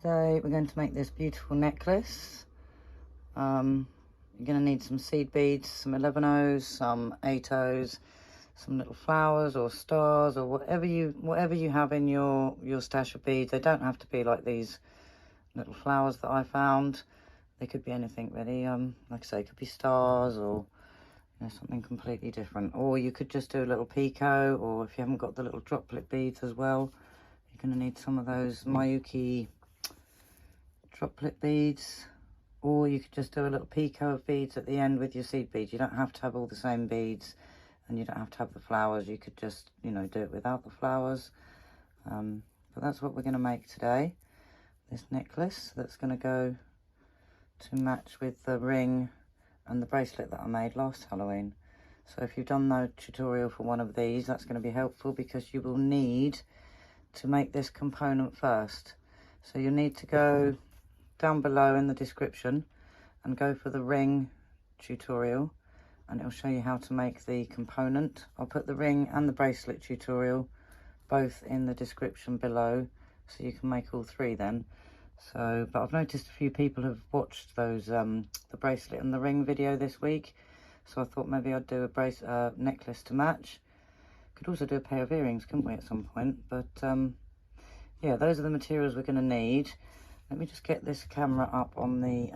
Today we're going to make this beautiful necklace. You're going to need some seed beads, some 11-ohs, some 8-ohs, some little flowers or stars or whatever you have in your stash of beads. They don't have to be like these little flowers that I found. They could be anything really. Like I say, it could be stars or something completely different. Or you could just do a little picot, or if you haven't got the little droplet beads as well, you're going to need some of those Miyuki droplet beads, or you could just do a little picot of beads at the end with your seed beads. You don't have to have all the same beads, and you don't have to have the flowers. You could just, do it without the flowers. But that's what we're going to make today, this necklace that's going to go to match with the ring and the bracelet that I made last Halloween. So if you've done no tutorial for one of these, that's going to be helpful, because you will need to make this component first. So you'll need to go down below in the description and go for the ring tutorial, and it'll show you how to make the component. I'll put the ring and the bracelet tutorial both in the description below, so you can make all three then. So, but I've noticed a few people have watched those the bracelet and the ring video this week, so I thought maybe I'd do a necklace to match. Could also do a pair of earrings, couldn't we, at some point? But yeah, those are the materials we're going to need. Let me just get this camera up on the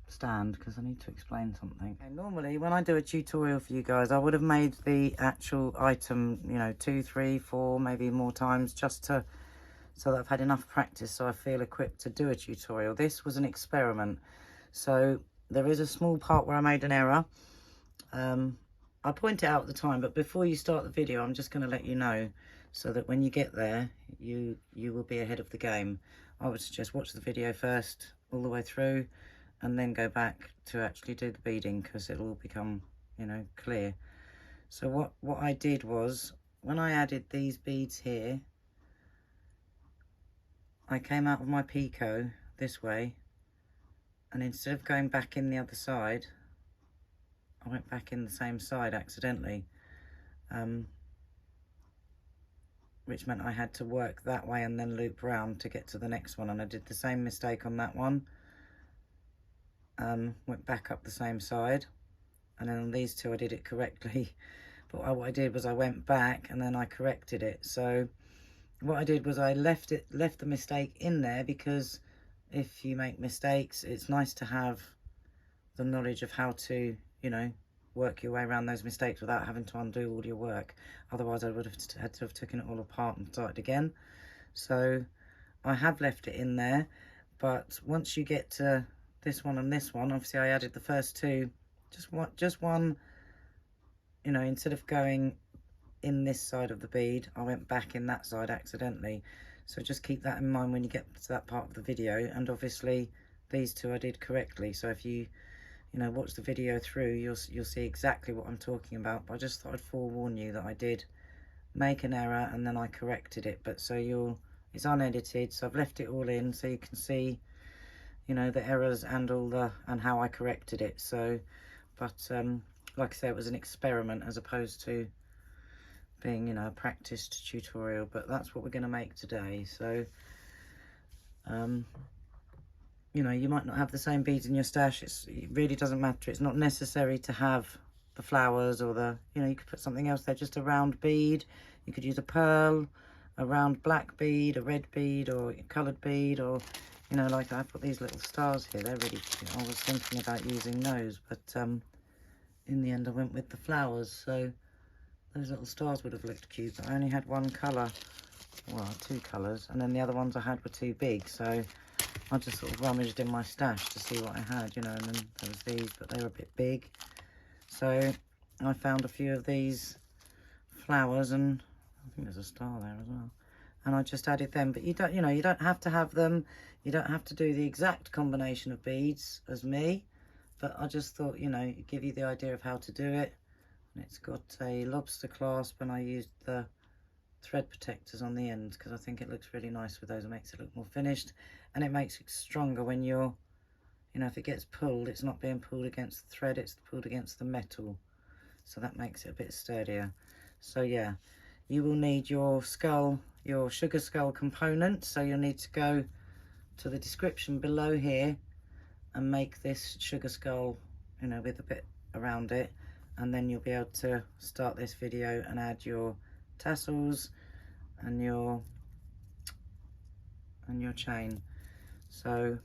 stand, because I need to explain something. Okay, normally when I do a tutorial for you guys, I would have made the actual item 2, 3, 4 maybe more times, just so that I've had enough practice so I feel equipped to do a tutorial. This was an experiment, so there is a small part where I made an error. I point it out at the time, but before you start the video, I'm just going to let you know, so that when you get there, you will be ahead of the game. I would suggest watch the video first all the way through, and then go back to actually do the beading, because it'll all become clear. So what I did was, when I added these beads here, I came out of my picot this way, and instead of going back in the other side, I went back in the same side accidentally, which meant I had to work that way and then loop round to get to the next one. And I did the same mistake on that one. Went back up the same side, and then on these two I did it correctly. But what I did was I went back and then I corrected it. So what I did was I left the mistake in there, because if you make mistakes, it's nice to have the knowledge of how to work your way around those mistakes without having to undo all your work. Otherwise I would have had to have taken it all apart and started again. So I have left it in there, but once you get to this one and this one, obviously I added the first two, just one, instead of going in this side of the bead, I went back in that side accidentally. So just keep that in mind when you get to that part of the video. And obviously these two I did correctly, so if you watch the video through, you'll see exactly what I'm talking about. But I just thought I'd forewarn you that I did make an error and then I corrected it. But so it's unedited, so I've left it all in so you can see the errors and and how I corrected it. So but like I say, it was an experiment as opposed to being a practiced tutorial. But that's what we're going to make today. So you might not have the same beads in your stash. It really doesn't matter. It's not necessary to have the flowers or you could put something else there, just a round bead. You could use a pearl, a round black bead, a red bead, or a coloured bead, or like I've got these little stars here. They're really cute. I was thinking about using those, but in the end I went with the flowers. So those little stars would have looked cute, but I only had one colour, well, 2 colours, and then the other ones I had were too big, so I just sort of rummaged in my stash to see what I had, and then there was these, but they were a bit big. So I found a few of these flowers, and I think there's a star there as well. And I just added them, but you don't have to have them. You don't have to do the exact combination of beads as me, but I just thought, give you the idea of how to do it. And it's got a lobster clasp, and I used the thread protectors on the end because I think it looks really nice with those. It makes it look more finished, and it makes it stronger when you're, if it gets pulled, it's not being pulled against the thread, it's pulled against the metal, so that makes it a bit sturdier. So yeah, you will need your skull, your sugar skull component. So you'll need to go to the description below here and make this sugar skull, you know, with a bit around it, and then you'll be able to start this video and add your tassels and your chain. So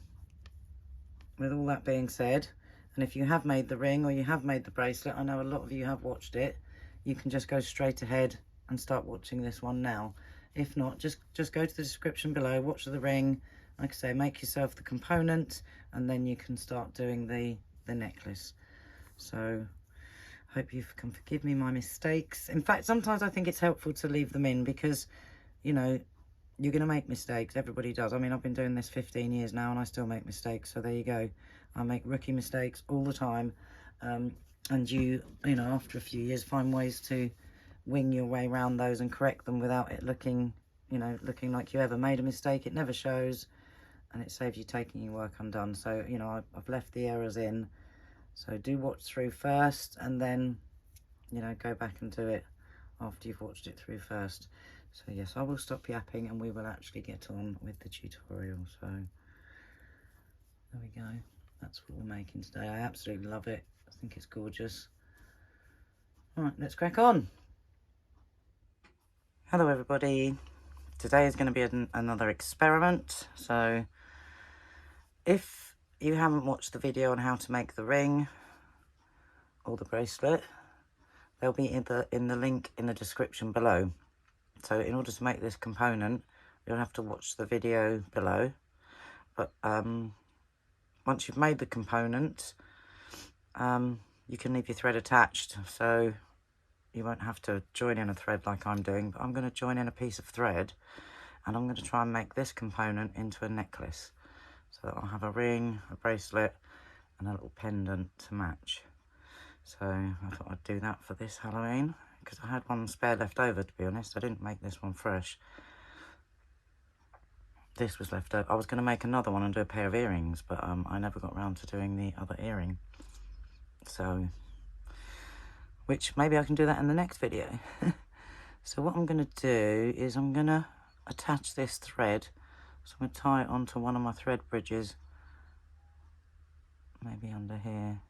with all that being said, and if you have made the ring or you have made the bracelet, I know a lot of you have watched it, you can just go straight ahead and start watching this one now. If not, just go to the description below, watch the ring, like I say, make yourself the component, and then you can start doing the necklace. So hope you can forgive me my mistakes. In fact, sometimes I think it's helpful to leave them in because, you know, you're going to make mistakes. Everybody does. I mean, I've been doing this 15 years now and I still make mistakes. So there you go. I make rookie mistakes all the time. And you know, after a few years, find ways to wing your way around those and correct them without it looking, you know, looking like you ever made a mistake. It never shows, and it saves you taking your work undone. So, you know, I've left the errors in. So do watch through first and then, you know, go back and do it after you've watched it through first. So yes, I will stop yapping and we will actually get on with the tutorial. So there we go. That's what we're making today. I absolutely love it. I think it's gorgeous. All right, let's crack on. Hello everybody. Today is going to be another experiment. So if you haven't watched the video on how to make the ring or the bracelet, they'll be in the link in the description below. So in order to make this component, you'll have to watch the video below. But once you've made the component, you can leave your thread attached, so you won't have to join in a thread like I'm doing. But I'm going to join in a piece of thread, and I'm going to try and make this component into a necklace. So I'll have a ring, a bracelet, and a little pendant to match. So I thought I'd do that for this Halloween, because I had one spare left over, to be honest. I didn't make this one fresh. This was left over. I was going to make another one and do a pair of earrings, but I never got around to doing the other earring. So, which maybe I can do that in the next video. So what I'm going to do is I'm going to attach this thread. So I'm going to tie it onto one of my thread bridges. Maybe under here.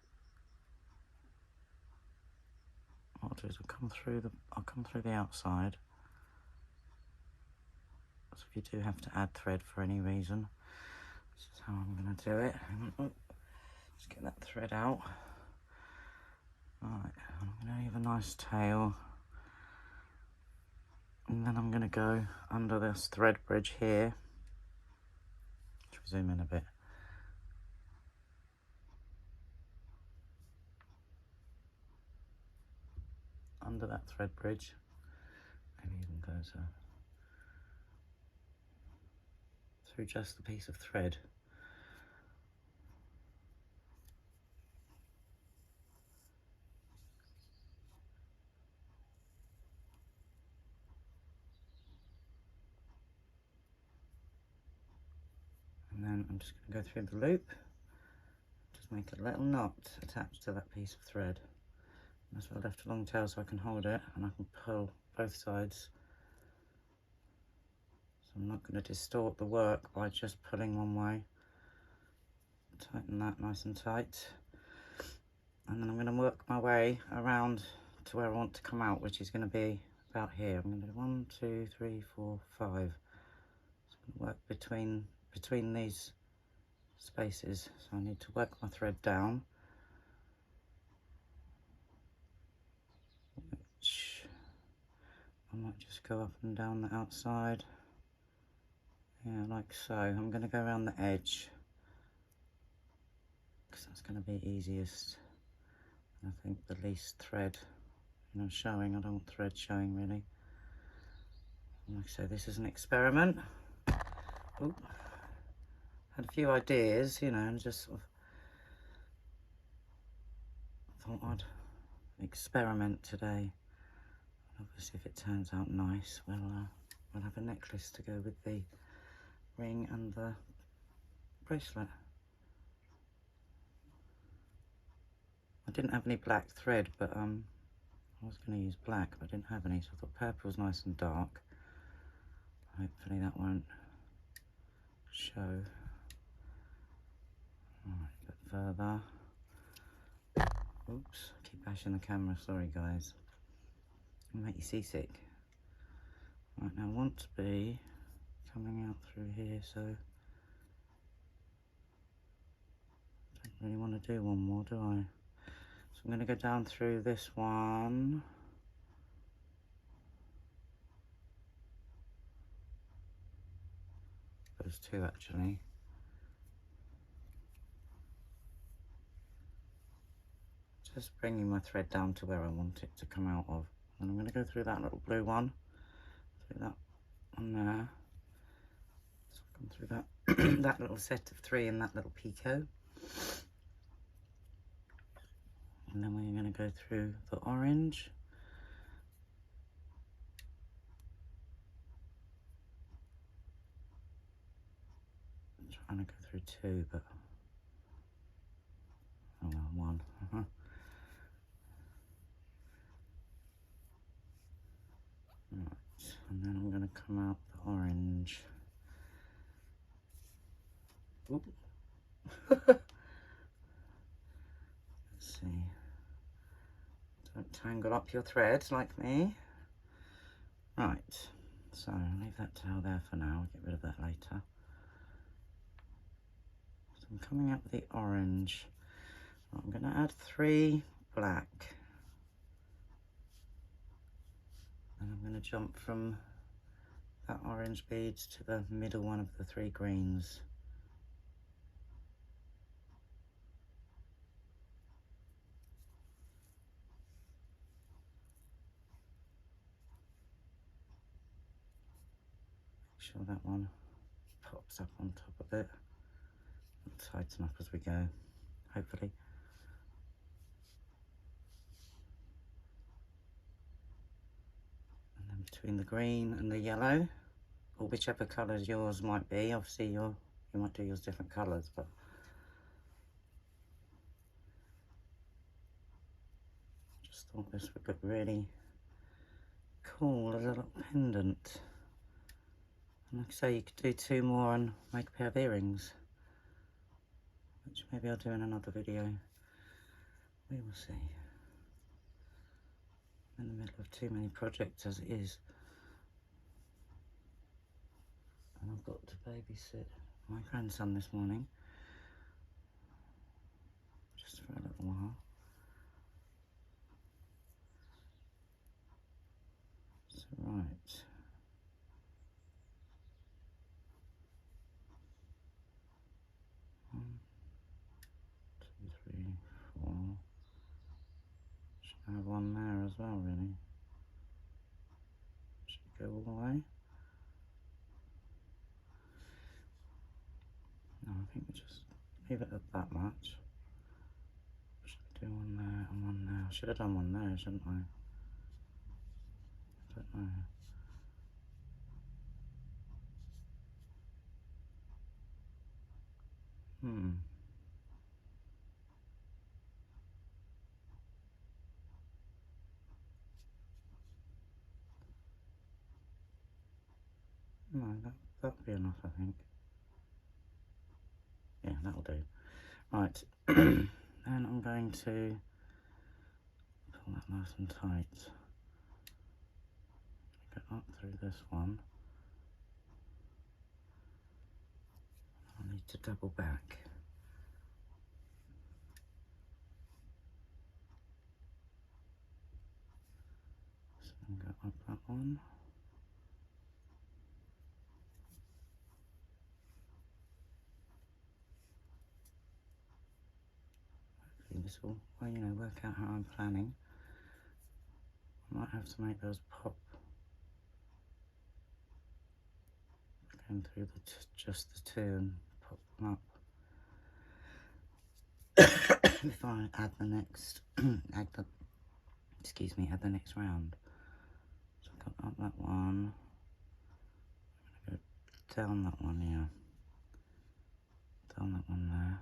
What I'll do is I'll come through the outside. So if you do have to add thread for any reason, this is how I'm going to do it. Just get that thread out. Right, I'm going to leave a nice tail. And then I'm going to go under this thread bridge here. Let's zoom in a bit. Under that thread bridge. Maybe even go through just the piece of thread. And then I'm just going to go through the loop, just make a little knot attached to that piece of thread. And that's why I left a long tail, so I can hold it and I can pull both sides. So I'm not going to distort the work by just pulling one way. Tighten that nice and tight. And then I'm going to work my way around to where I want to come out, which is going to be about here. I'm going to do 1, 2, 3, 4, 5. So I'm going to work between these spaces. So I need to work my thread down. Which I might just go up and down the outside. Yeah, like so. I'm going to go around the edge, because that's going to be easiest. I think the least thread, you know, showing. I don't want thread showing really. Like I say, this is an experiment. Ooh. Had a few ideas, you know, and just sort of thought I'd experiment today. Obviously, if it turns out nice, we'll have a necklace to go with the ring and the bracelet. I didn't have any black thread, but I was going to use black, but I didn't have any, so I thought purple was nice and dark. Hopefully that won't show. Right, a bit further. Oops, I keep bashing the camera, sorry guys. It'll make you seasick. Right, now I want to be coming out through here, so I don't really want to do one more, do I? So I'm going to go down through this one. Those two actually. Just bringing my thread down to where I want it to come out of. And I'm going to go through that little blue one, through that one there. So I've gone through that, that little set of 3 and that little picot. And then we're going to go through the orange. I'm trying to go through 2, but oh well, 1. Right, and then I'm going to come out the orange. Oop. Let's see. Don't tangle up your threads like me. Right, so leave that tail there for now. I'll get rid of that later. So I'm coming out with the orange. I'm going to add 3 black. And I'm going to jump from that orange beads to the middle one of the 3 greens. Make sure that one pops up on top of it. We'll tighten up as we go, hopefully. And then between the green and the yellow, or whichever colours yours might be, obviously you might do yours different colours, but just thought this would look really cool as a little pendant. And like I say, you could do 2 more and make a pair of earrings, which maybe I'll do in another video. We will see. I'm in the middle of too many projects as it is. And I've got to babysit my grandson this morning, just for a little while. So right. 1, 2, 3, 4. Should I have one there as well, really? Should we go all the way? No, I think we just leave it at that much. Should we do one there and one there? I should have done one there, shouldn't I? I don't know. No, that'll be enough, I think. Yeah, that'll do. Right, then I'm going to pull that nice and tight. Go up through this one. I need to double back. So I'm going to go up that one. Hopefully this will, well, you know, work out how I'm planning. I might have to make those pop. Going through just the 2 and pop them up. If I add the next, add the next round. So I've got up that one. I'm going to go down that one, yeah. Down that one there.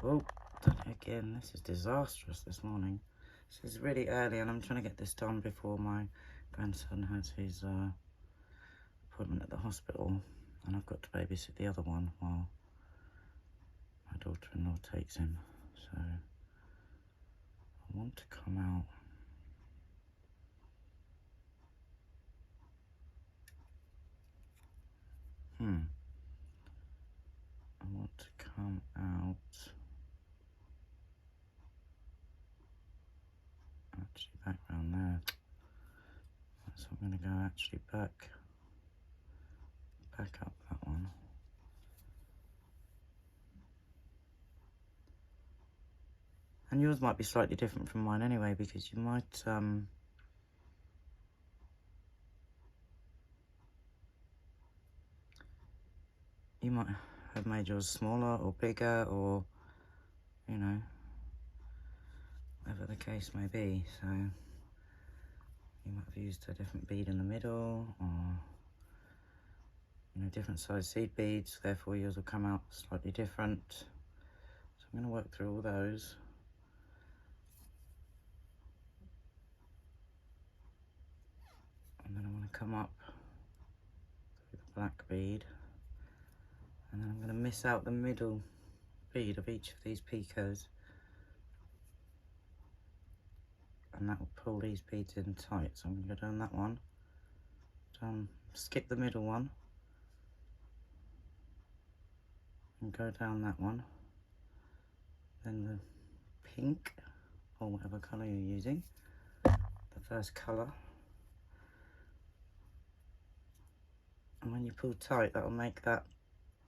Oh, Done it again. This is disastrous this morning. This is really early and I'm trying to get this done before my grandson has his appointment at the hospital, and I've got to babysit the other one while my daughter-in-law takes him. So I want to come out. I want to come out. Actually, back round there. So I'm going to go actually back up that one. And yours might be slightly different from mine anyway, because you might have made yours smaller or bigger, or you know, whatever the case may be. So you might have used a different bead in the middle, or you know, different size seed beads, therefore yours will come out slightly different. So I'm going to work through all those. And then I want to come up with the black bead, and then I'm going to miss out the middle bead of each of these picots, and that will pull these beads in tight. So I'm going to go down that one, skip the middle one, and go down that one, then the pink, or whatever colour you're using, the first colour, and when you pull tight, that will make that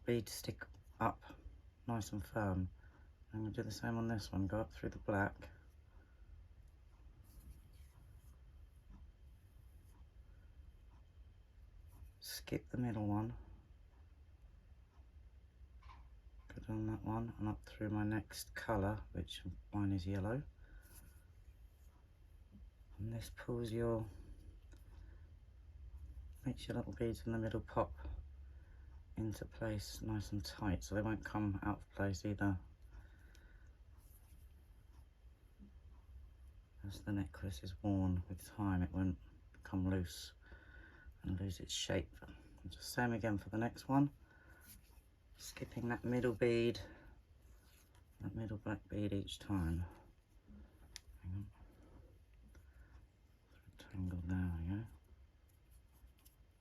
bead stick up nice and firm. I'm going to do the same on this one, go up through the black, skip the middle one, go down that one and up through my next colour, which mine is yellow, and this pulls makes your little beads in the middle pop into place nice and tight, so they won't come out of place either. As the necklace is worn with time, it won't come loose and lose its shape. And just same again for the next one, skipping that middle bead, that middle black bead each time. Hang on. Tangle, there we go.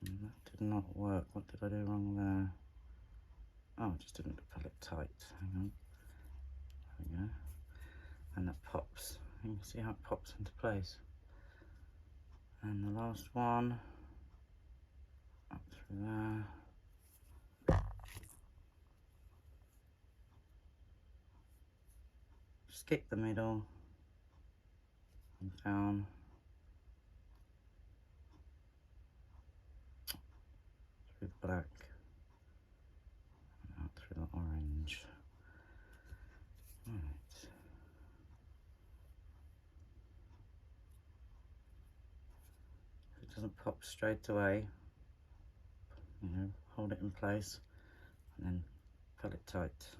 And that did not work. What did I do wrong there? Oh, I just didn't pull it tight. Hang on. There we go. And that pops. You can see how it pops into place. And the last one, up through there. Skip the middle and down through the black and out through the orange. Right. If it doesn't pop straight away, you know, hold it in place and then pull it tight,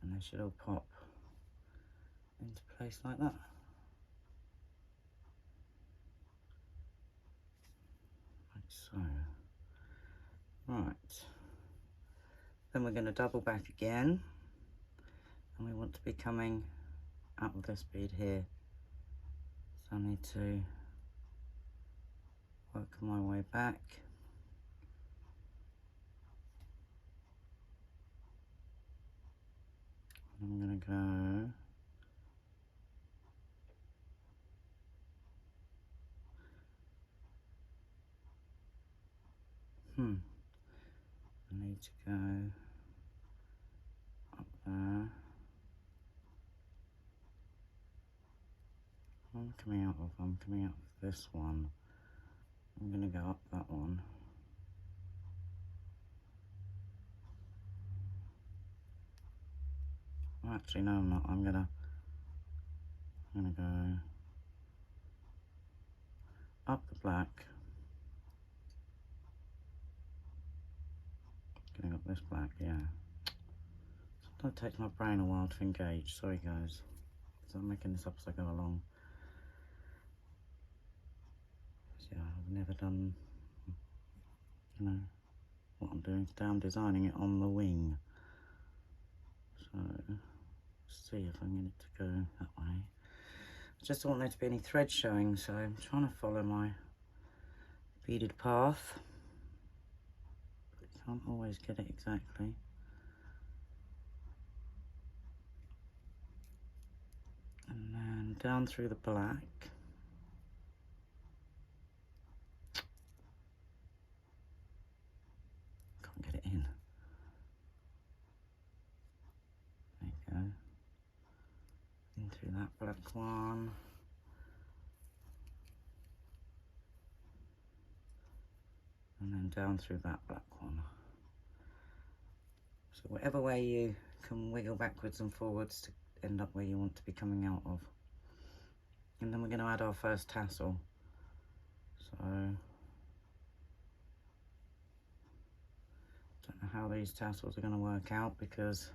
and they should all pop into place like that. Like so. Right. Then we're going to double back again, and we want to be coming out of this bead here. So I need to work my way back. I'm going to go I need to go up there. I'm coming out of this one. I'm going to go up that one. Well, actually, no, I'm not. I'm gonna go up the black, getting up this black, yeah. So That takes my brain a while to engage. Sorry guys. So I'm making this up as I go along. Yeah, I've never done, you know, what I'm doing today. I'm designing it on the wing. So, let's see if I can get it to go that way. I just don't want there to be any thread showing, so I'm trying to follow my beaded path. But can't always get it exactly. And then down through the black. Can't get it in. There you go. In through that black one. And then down through that black one. So whatever way you can wiggle backwards and forwards to end up where you want to be coming out of. And then we're going to add our first tassel. So, don't know how these tassels are going to work out because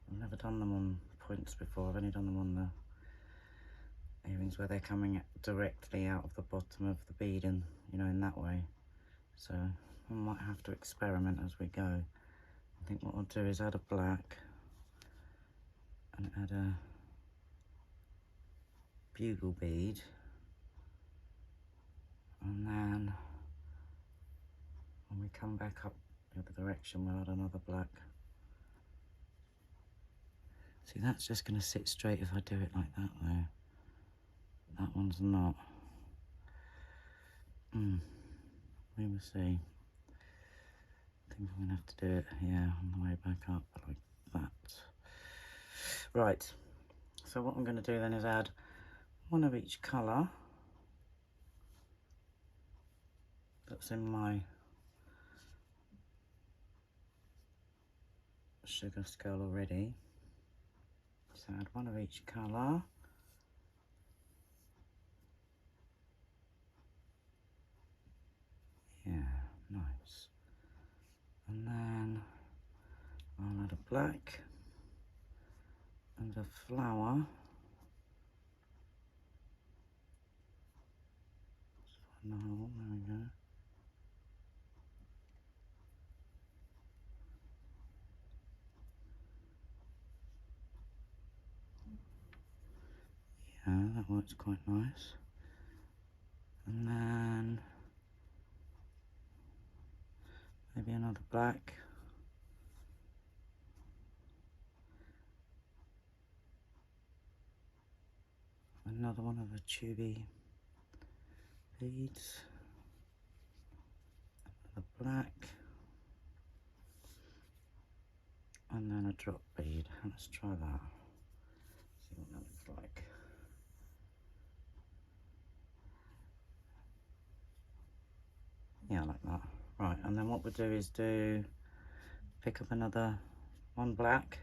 I've never done them on points before. I've only done them on the earrings where they're coming directly out of the bottom of the bead and, you know, in that way. So I might have to experiment as we go. I think what I'll do is add a black and add a bugle bead, and then when we come back up the other direction we'll add another black. See, that's just going to sit straight if I do it like that though. That one's not. We will see. I think I'm going to have to do it, yeah, on the way back up like that. Right, so what I'm going to do then is add one of each colour that's in my sugar skull already. So add one of each colour. Yeah, nice. And then I'll add a black and a flower. Let's find the hole, there we go. Yeah, that works quite nice. And then maybe another black. Another one of the tubey beads. Another black. And then a drop bead. Let's try that. See what that looks like. Yeah, I like that. Right, and then what we'll do is pick up another one black.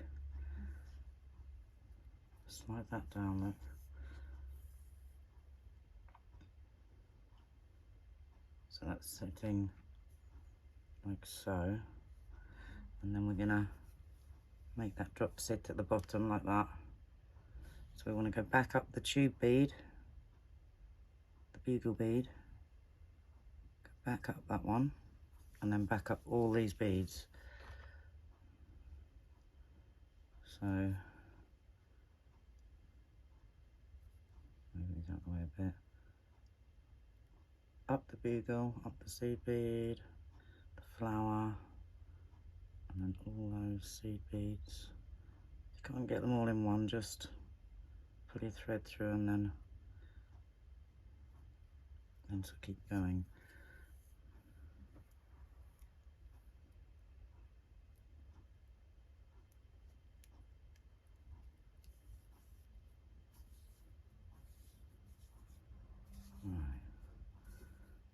Slide that down, look. So that's sitting like so. And then we're gonna make that drop sit at the bottom like that. So we want to go back up the tube bead, the bugle bead, go back up that one, and then back up all these beads. So move these out of the way a bit. Up the bugle, up the seed bead, the flower, and then all those seed beads. You can't get them all in one, just pull your thread through and then so keep going. Right,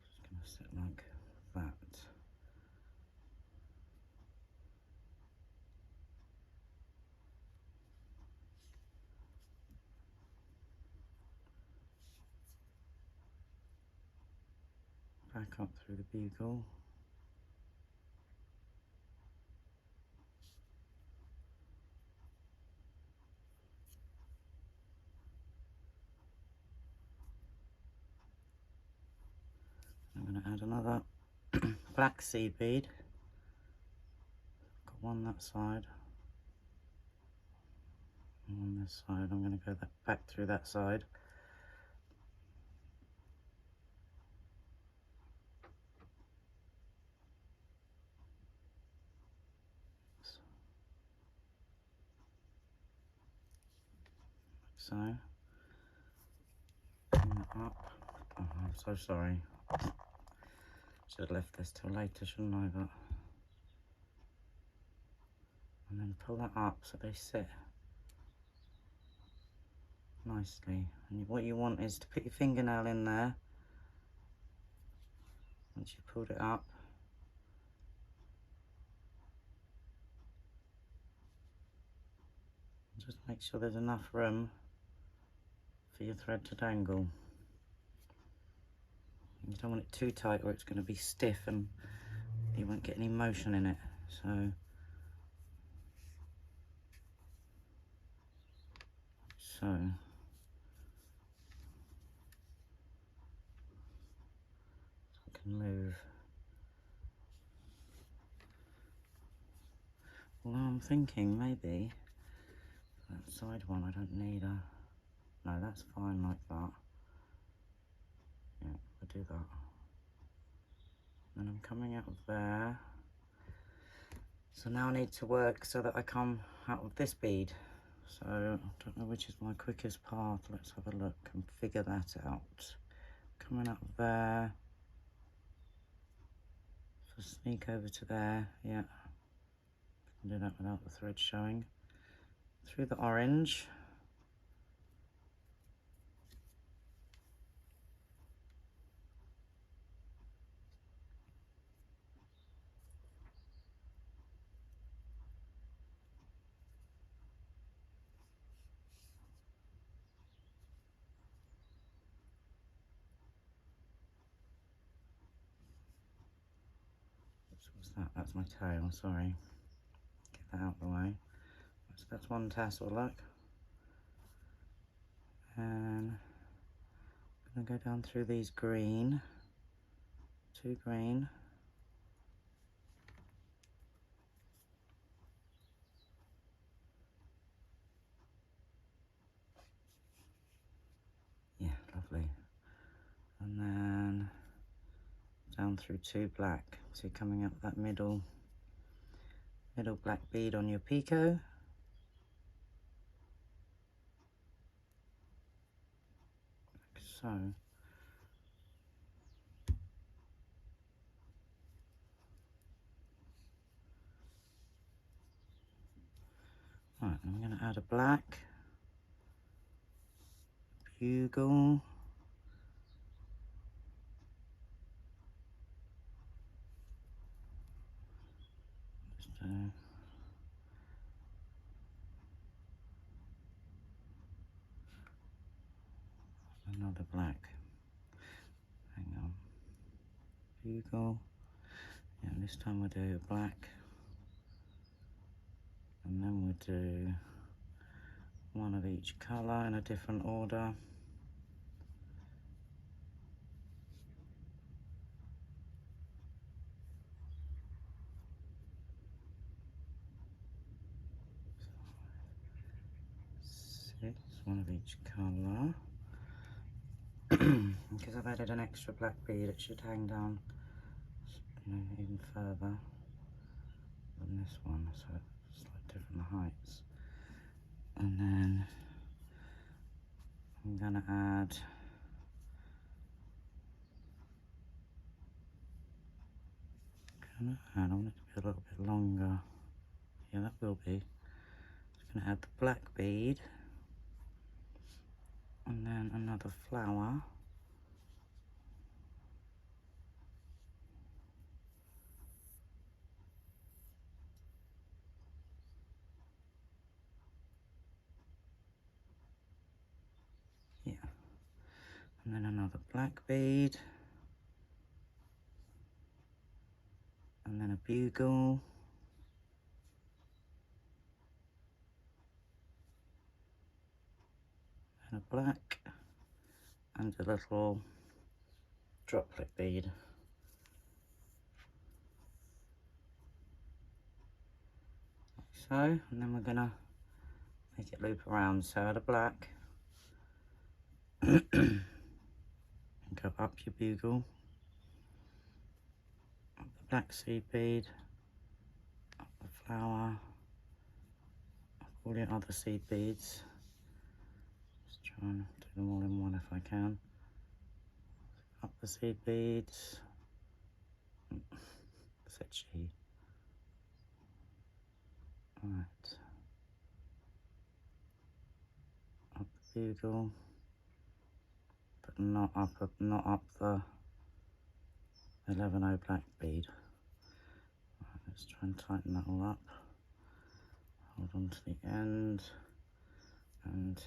just gonna sit like that. Back up through the bugle. going to add another black seed bead. Got one that side. And on this side, I'm going to go back through that side. So, bring that up. Oh, I'm so sorry. Should have left this till later, shouldn't I? But, and then pull that up so they sit nicely. And what you want is to put your fingernail in there once you've pulled it up. Just make sure there's enough room for your thread to dangle. You don't want it too tight or it's going to be stiff and you won't get any motion in it. So I can move. Although I'm thinking maybe that side one I don't need a... No, that's fine like that. Yeah, I'll do that. And I'm coming out of there. So now I need to work so that I come out of this bead. So I don't know which is my quickest path. Let's have a look and figure that out. Coming up there. So sneak over to there. Yeah. Can do that without the thread showing. Through the orange. What's that? That's my tail, sorry. Get that out of the way. So that's one tassel, look. And I'm going to go down through these green. 2 green. Yeah, lovely. And then down through 2 black. So you're coming up that middle black bead on your picot. Like so. Right, I'm going to add a black bugle. Just another black. Hang on. Bugle. Yeah, this time we'll do black. And then we'll do one of each colour in a different order. One of each colour. Because I've added an extra black bead, it should hang down, you know, even further than this one, so it's like different heights. And then I'm gonna add I want it to be a little bit longer. Yeah, that will be. Just gonna add the black bead. And then another flower. Yeah. And then another black bead. And then a bugle. And a black. And a little droplet bead. so, and then we're gonna make it loop around. So out of black, and go up your bugle, up the black seed bead, up the flower, up all your other seed beads. Just try and do them all in one if I can. Up the seed beads. Said she. Right. Up the bugle, but not up the 11O black bead. Right, let's try and tighten that all up. Hold on to the end and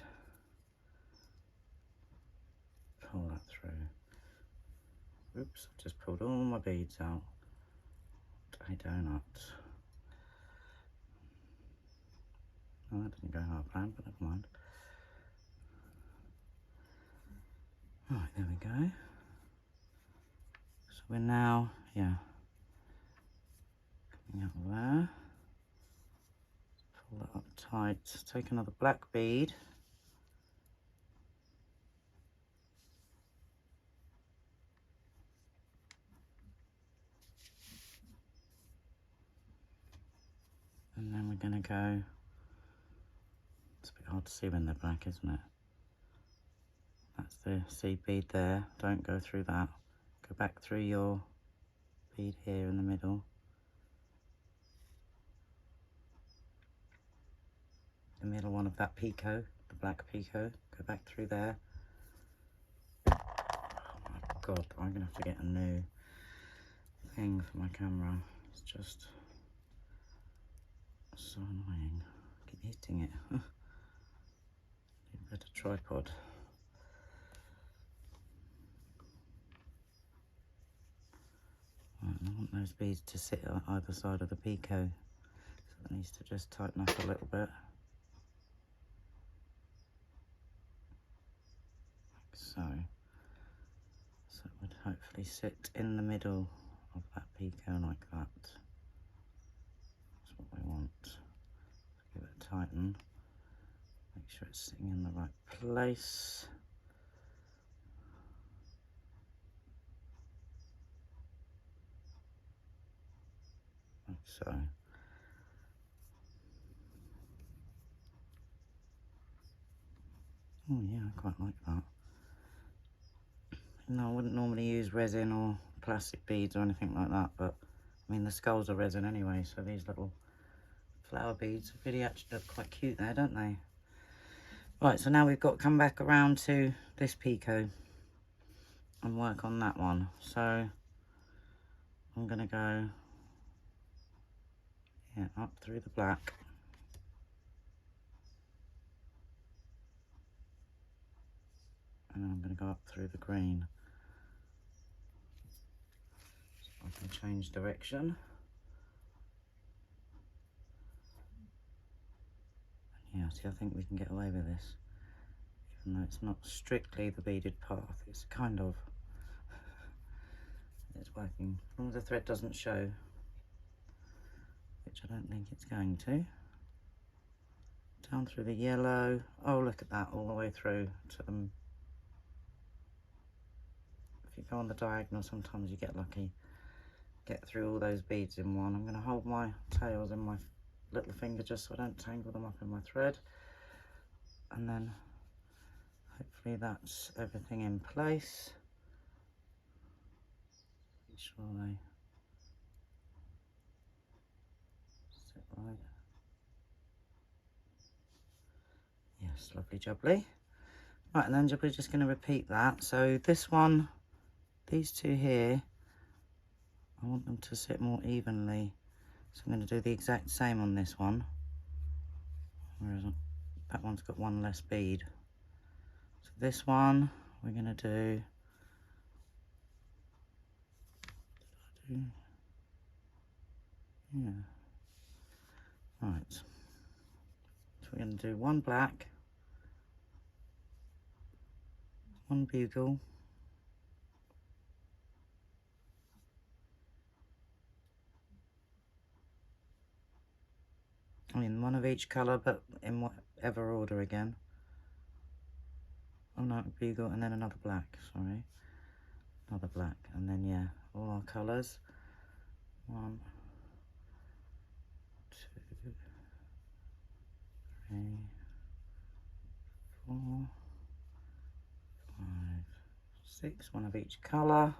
pull that through. Oops, I just pulled all my beads out. A donut. Oh, that didn't go how I planned, but never mind. Right, there we go. So we're now, yeah, coming out of there. Pull that up tight. Take another black bead. And then we're going to go, it's a bit hard to see when they're black, isn't it? That's the seed bead there. Don't go through that. Go back through your bead here in the middle. The middle one of that picot, the black picot. Go back through there. Oh my God, I'm going to have to get a new thing for my camera. It's just so annoying. I keep hitting it. Need a better tripod. Right, I want those beads to sit on either side of the picot, so it needs to just tighten up a little bit. Like so. So it would hopefully sit in the middle of that picot like that. That's what we want. Give it a tighten. Make sure it's sitting in the right place. Like so. Oh yeah, I quite like that. No, I wouldn't normally use resin or plastic beads or anything like that, but I mean the skulls are resin anyway, so these little flower beads really actually look quite cute there, don't they? Right, so now we've got to come back around to this picot and work on that one. So I'm gonna go, yeah, up through the black. And then I'm gonna go up through the green. So I can change direction. Yeah, see, I think we can get away with this. Even though it's not strictly the beaded path, it's kind of, it's working. As long as the thread doesn't show, which I don't think it's going to. Down through the yellow. Oh, look at that, all the way through to them. If you go on the diagonal, sometimes you get lucky. Get through all those beads in one. I'm going to hold my tails in my little finger just so I don't tangle them up in my thread. And then hopefully that's everything in place. Make sure they sit right. Yes, lovely jubbly. Right, and then we're just going to repeat that. So this one, these two here, I want them to sit more evenly. So I'm going to do the exact same on this one. Whereas that one's got one less bead. So this one, we're going to do... Yeah. Right. So we're going to do one black, one bugle, I mean of each colour, but in whatever order again. Oh no, bugle, and then another black, sorry. Another black, and then yeah, all our colours. 1, 2, 3, 4, 5, 6, one of each colour.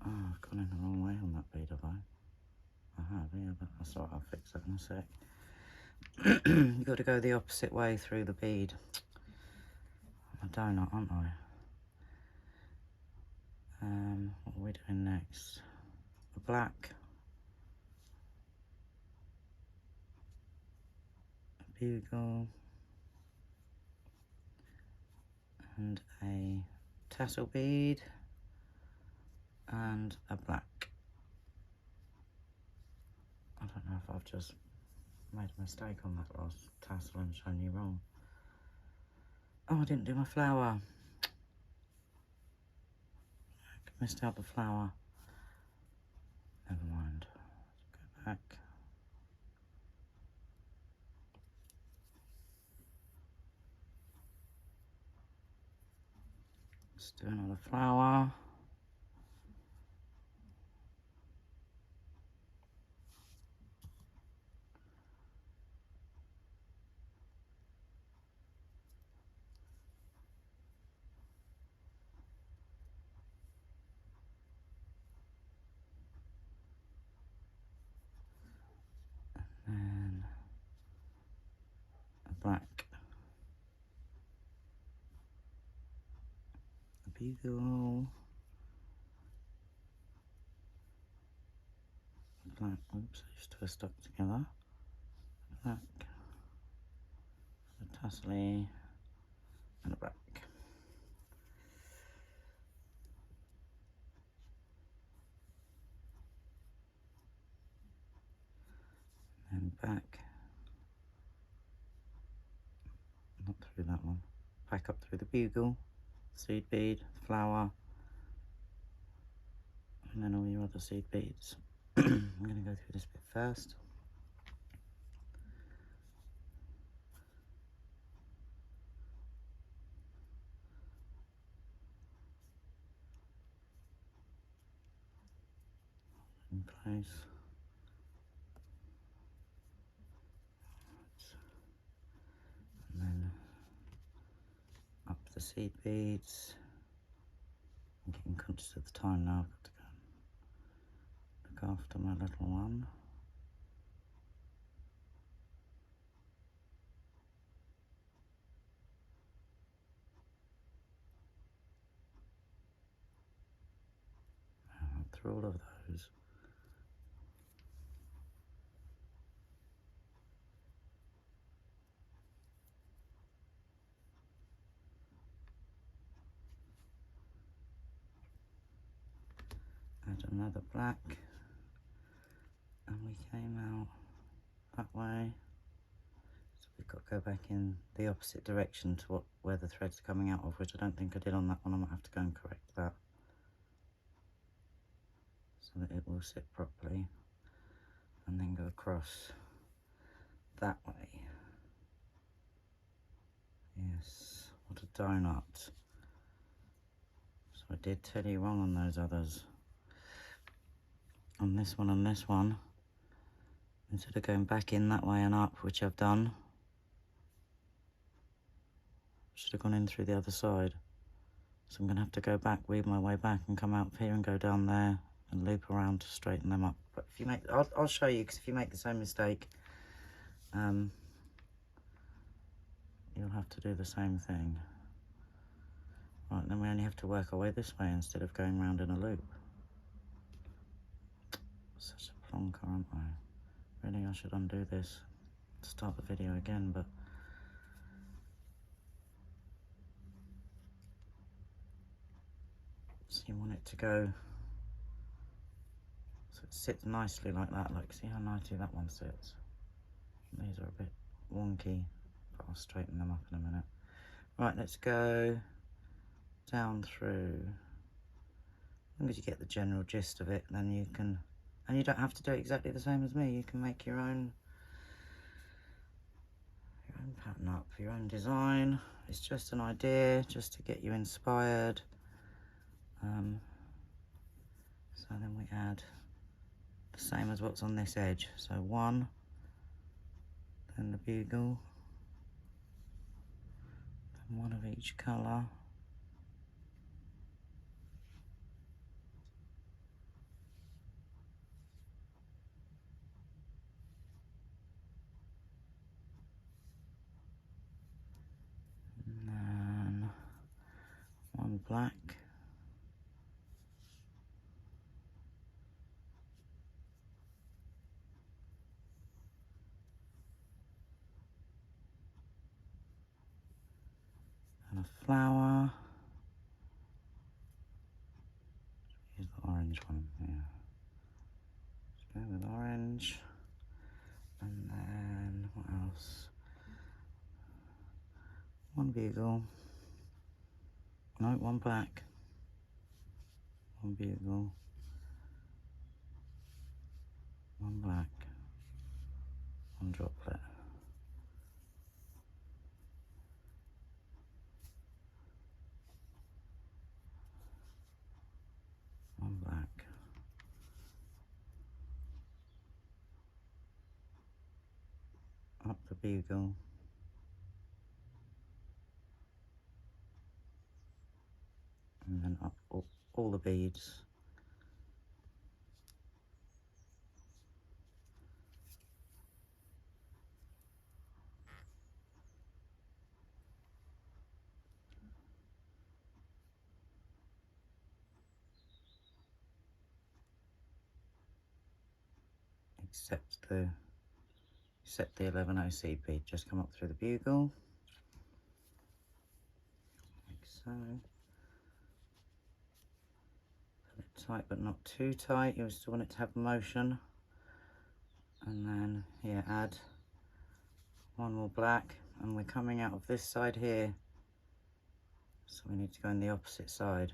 Oh, I've gone in the wrong way on that bead, have I? I have, yeah, but that's alright, I'll fix that in a sec. You've got to go the opposite way through the bead. I'm a donut, aren't I? What are we doing next? A black, a bugle, and a tassel bead, and a black. I don't know if I've just made a mistake on that last tassel and shown you wrong. Oh, I didn't do my flower. I missed out the flower. Never mind. Let's go back. Let's do another flower. And a black. A bugle. A black. Oops, these two are stuck together. A black. A tassel-y. And a black. And back. Not through that one. Back up through the bugle, seed bead, flower, and then all your other seed beads. I'm going to go through this bit first. In place. And then up the seed beads. I'm getting conscious of the time now. I've got to go and look after my little one. Through all of those. Add another black, and we came out that way. So we've got to go back in the opposite direction to where the thread's coming out of, which I don't think I did on that one. I might have to go and correct that so that it will sit properly, and then go across that way. Yes, what a donut. So I did tell you wrong on those others. On this one and this one, instead of going back in that way and up, which I've done, should have gone in through the other side. So I'm going to have to go back, weave my way back and come out here and go down there and loop around to straighten them up. But if you make, I'll show you, because if you make the same mistake, you'll have to do the same thing. Right, then we only have to work our way this way instead of going round in a loop. Such a plonker, aren't I? Really, I should undo this to start the video again, but so you want it to go so it sits nicely like that. Like, see how nicely that one sits. These are a bit wonky, but I'll straighten them up in a minute. Right, let's go down through. As long as you get the general gist of it, then you can, and you don't have to do it exactly the same as me. You can make your own pattern up, your own design. It's just an idea, just to get you inspired. So then we add the same as what's on this edge. So one, then the bugle, then one of each colour. And then one black. And a flower. Here's the orange one, yeah. Let's go with orange. And then, what else? One bugle. No, one black. One bugle. One black. One droplet. One black. Up the bugle. And then up all the beads. Except the 11 seed bead, just come up through the bugle, like so. Pull it tight but not too tight, you still want it to have motion. And then here, add one more black, and we're coming out of this side here, so we need to go in the opposite side.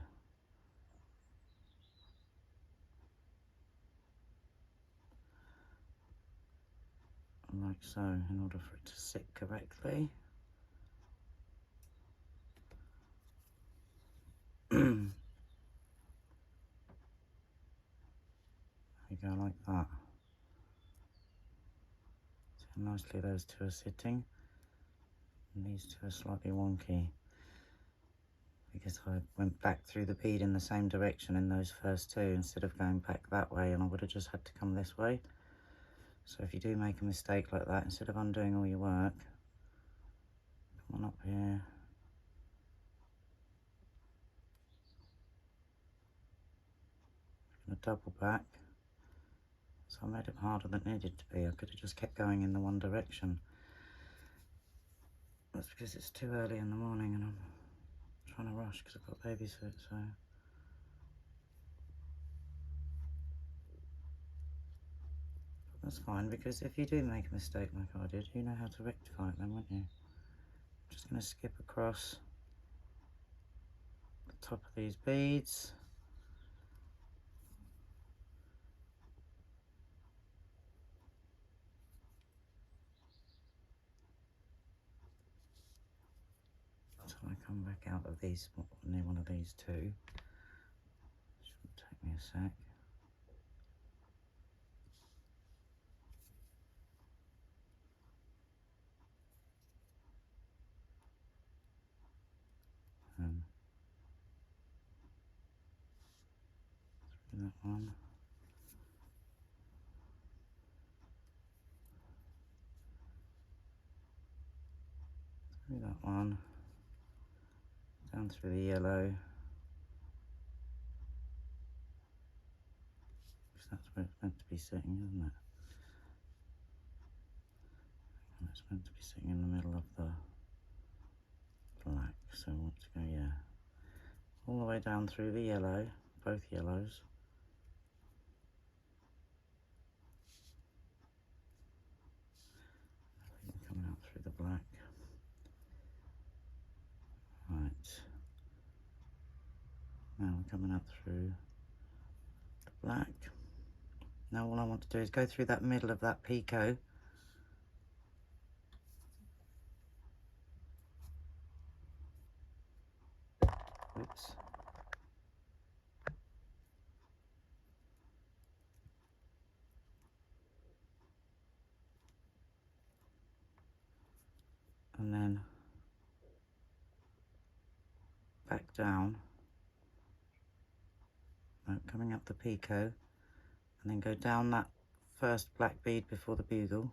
Like so, in order for it to sit correctly. There you go, like that. See how nicely those two are sitting. And these two are slightly wonky, because I went back through the bead in the same direction in those first two, instead of going back that way, and I would have just had to come this way. So if you do make a mistake like that, instead of undoing all your work, come on up here. And a double back. So I made it harder than it needed to be. I could have just kept going in the one direction. That's because it's too early in the morning and I'm trying to rush because I've got babysit, so. That's fine, because if you do make a mistake like I did, you know how to rectify it then, won't you? I'm just going to skip across the top of these beads. Until I come back out of these, near one of these two. Shouldn't take me a sec. And through that one. Through that one. Down through the yellow. Because that's where it's meant to be sitting, isn't it? And it's meant to be sitting in the middle of the black, so I want to go, yeah, all the way down through the yellow, both yellows. Coming out through the black. coming up through the black. Now all I want to do is go through that middle of that picot. Oops. And then back down, coming up the picot, and then go down that first black bead before the bugle.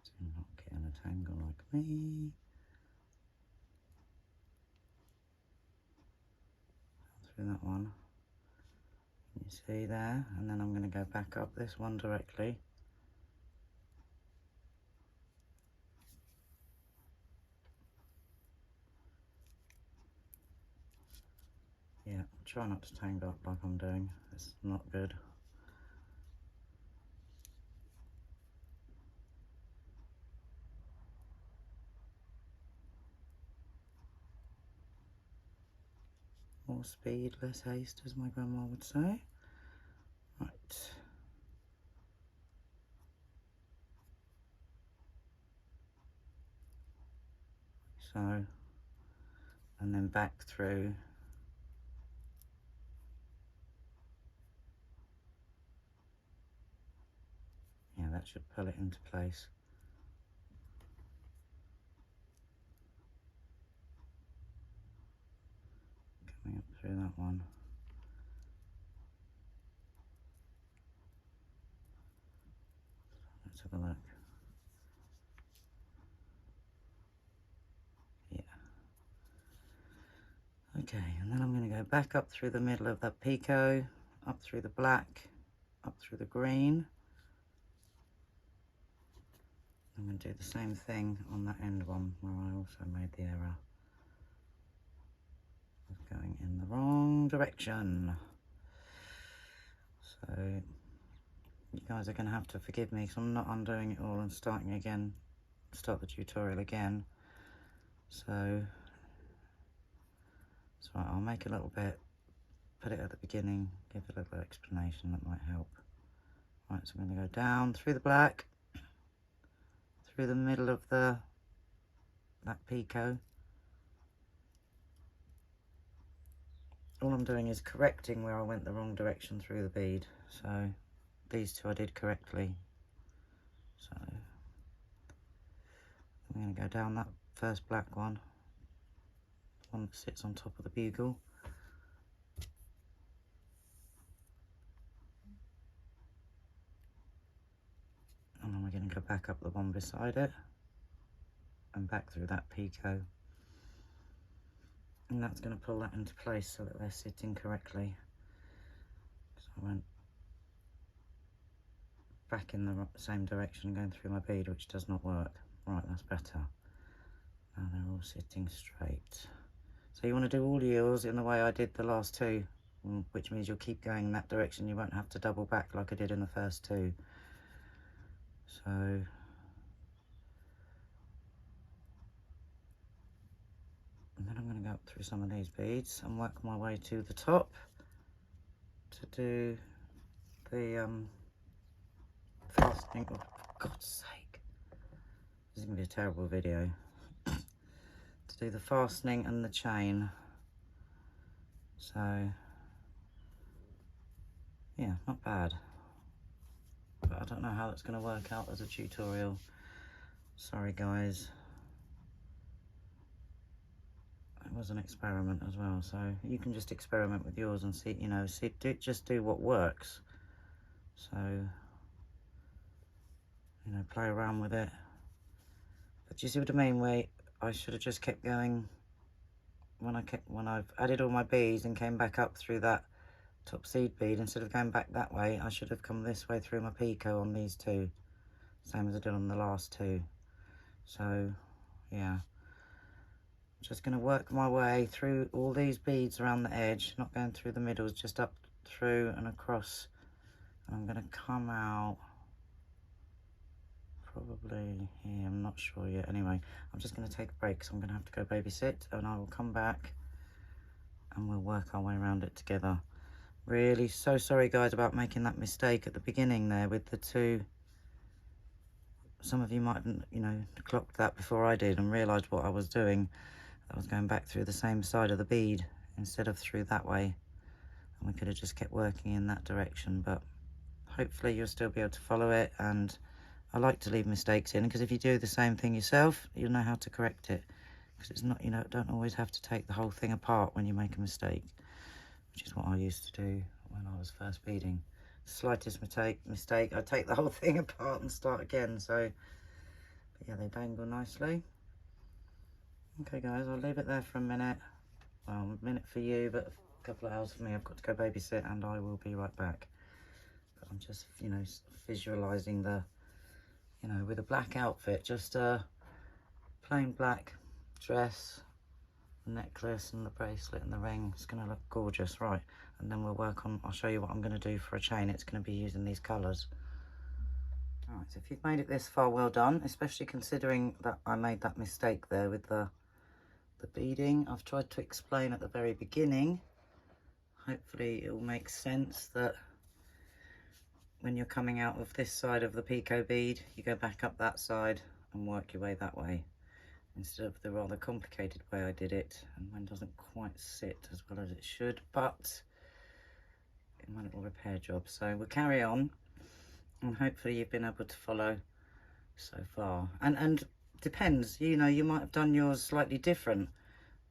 So you're not getting a tangle like me. Through that one. You see there, and then I'm going to go back up this one directly. Yeah, try not to tangle up like I'm doing, it's not good. More speed, less haste, as my grandma would say. Right. So, and then back through. Yeah, that should pull it into place. Coming up through that one. Let's have a look. Yeah. Okay, and then I'm going to go back up through the middle of that picot, up through the black, up through the green. I'm going to do the same thing on that end one where I also made the error of going in the wrong direction. So you guys are going to have to forgive me because I'm not undoing it all and starting again, start the tutorial again. So it's right, I'll make a little bit, put it at the beginning, give a little explanation, that might help. Right, so I'm going to go down through the black, through the middle of that picot. All I'm doing is correcting where I went the wrong direction through the bead. So these two I did correctly. So I'm going to go down that first black one that sits on top of the bugle. And then we're going to go back up the one beside it and back through that picot. And that's going to pull that into place so that they're sitting correctly. So I went back in the same direction going through my bead, which does not work. Right, that's better. Now they're all sitting straight. So you want to do all yours in the way I did the last two, which means you'll keep going in that direction. You won't have to double back like I did in the first two. So and then I'm going to go up through some of these beads and work my way to the top to do the fastening. Oh, for God's sake, this is going to be a terrible video. To do the fastening and the chain. So yeah, not bad, but I don't know how that's going to work out as a tutorial. Sorry guys, it was an experiment as well, so you can just experiment with yours and see, you know, just do what works. So, you know, play around with it. But do you see what I mean? Where I should have just kept going when I've added all my beads and came back up through that top seed bead. Instead of going back that way, I should have come this way through my picot on these two, same as I did on the last two. So yeah, just going to work my way through all these beads around the edge, not going through the middles, just up through and across. And I'm going to come out probably here, I'm not sure yet. Anyway, I'm just going to take a break because I'm going to have to go babysit, and I will come back and we'll work our way around it together. Really so sorry guys about making that mistake at the beginning there with the two. Some of you might have, you know, clocked that before I did and realised what I was doing. I was going back through the same side of the bead instead of through that way, and we could have just kept working in that direction, but hopefully you'll still be able to follow it. And I like to leave mistakes in, because if you do the same thing yourself, you'll know how to correct it, because it's not, you know, don't always have to take the whole thing apart when you make a mistake, which is what I used to do when I was first beading. Slightest mistake, I take the whole thing apart and start again. So but yeah, they dangle nicely. Okay guys, I'll leave it there for a minute. Well, a minute for you, but a couple of hours for me. I've got to go babysit, and I will be right back. But I'm just, you know, visualizing the, you know, with a black outfit, just a plain black dress, the necklace and the bracelet and the ring. It's going to look gorgeous, right? And then we'll work on, I'll show you what I'm going to do for a chain. It's going to be using these colours. All right, so if you've made it this far, well done, especially considering that I made that mistake there with the beading. I've tried to explain at the very beginning. Hopefully it will make sense that when you're coming out of this side of the picot bead, you go back up that side and work your way that way, instead of the rather complicated way I did it, and mine doesn't quite sit as well as it should, but in my little repair job. So we'll carry on, and hopefully you've been able to follow so far. And depends, you know, you might have done yours slightly different.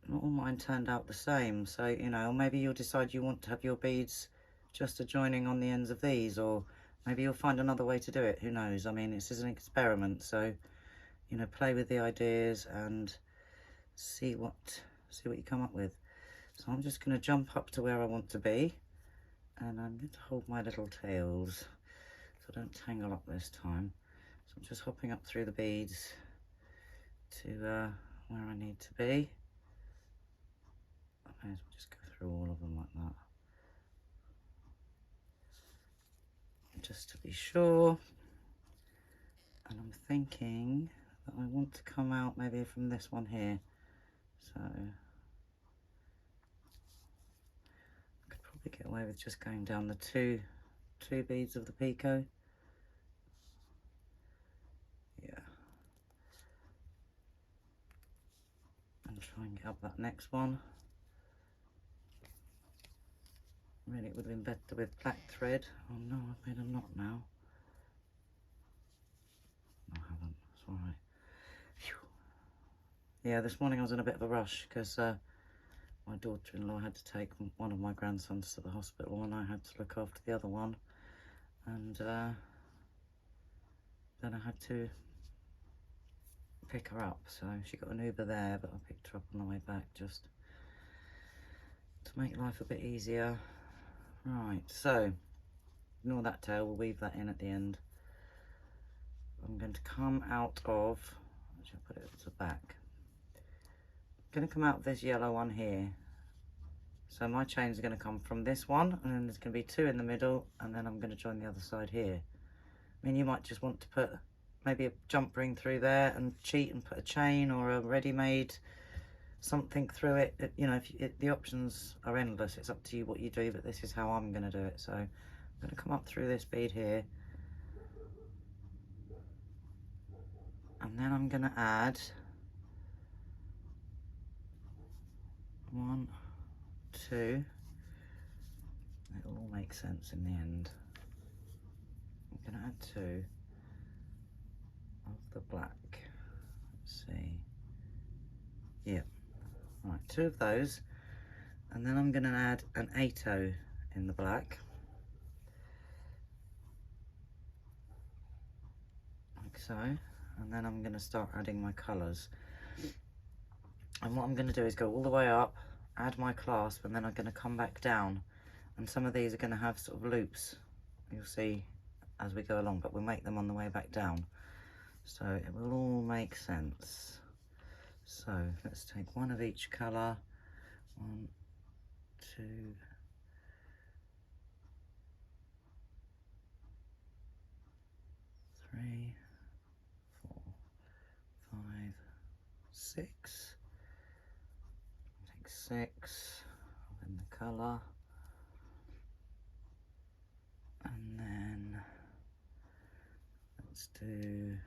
Not all mine turned out the same, so, you know, maybe you'll decide you want to have your beads just adjoining on the ends of these, or maybe you'll find another way to do it. Who knows? I mean, this is an experiment, so, you know, play with the ideas and see what you come up with. So I'm just going to jump up to where I want to be, and I'm going to hold my little tails so I don't tangle up this time. So I'm just hopping up through the beads to where I need to be. I may as well just go through all of them like that, just to be sure. And I'm thinking that I want to come out maybe from this one here, so I could probably get away with just going down the two beads of the picot. Yeah, and try and get up that next one. Really, it would have been better with black thread. Oh no, I've made a knot now. No, I haven't. It's all right. Phew. Yeah, this morning I was in a bit of a rush because my daughter-in-law had to take one of my grandsons to the hospital, and I had to look after the other one. And then I had to pick her up. So she got an Uber there, but I picked her up on the way back just to make life a bit easier. Right, so ignore that tail, we'll weave that in at the end. I'm going to come out of, actually I'll put it at the back. I'm going to come out of this yellow one here. So my chains are going to come from this one, and then there's going to be two in the middle, and then I'm going to join the other side here. I mean, you might just want to put maybe a jump ring through there and cheat and put a chain or a ready-made something through it. You know, the options are endless. It's up to you what you do, but this is how I'm going to do it. So I'm going to come up through this bead here, and then I'm going to add 1, 2. It'll all make sense in the end. I'm going to add 2 of the black. Let's see. Yeah. Right, 2 of those, and then I'm going to add an 8-0 in the black, like so, and then I'm going to start adding my colours. And what I'm going to do is go all the way up, add my clasp, and then I'm going to come back down, and some of these are going to have sort of loops, you'll see as we go along, but we'll make them on the way back down, so it will all make sense. So let's take one of each colour. 1, 2, 3, 4. 6, take 6, then the colour, and then let's do,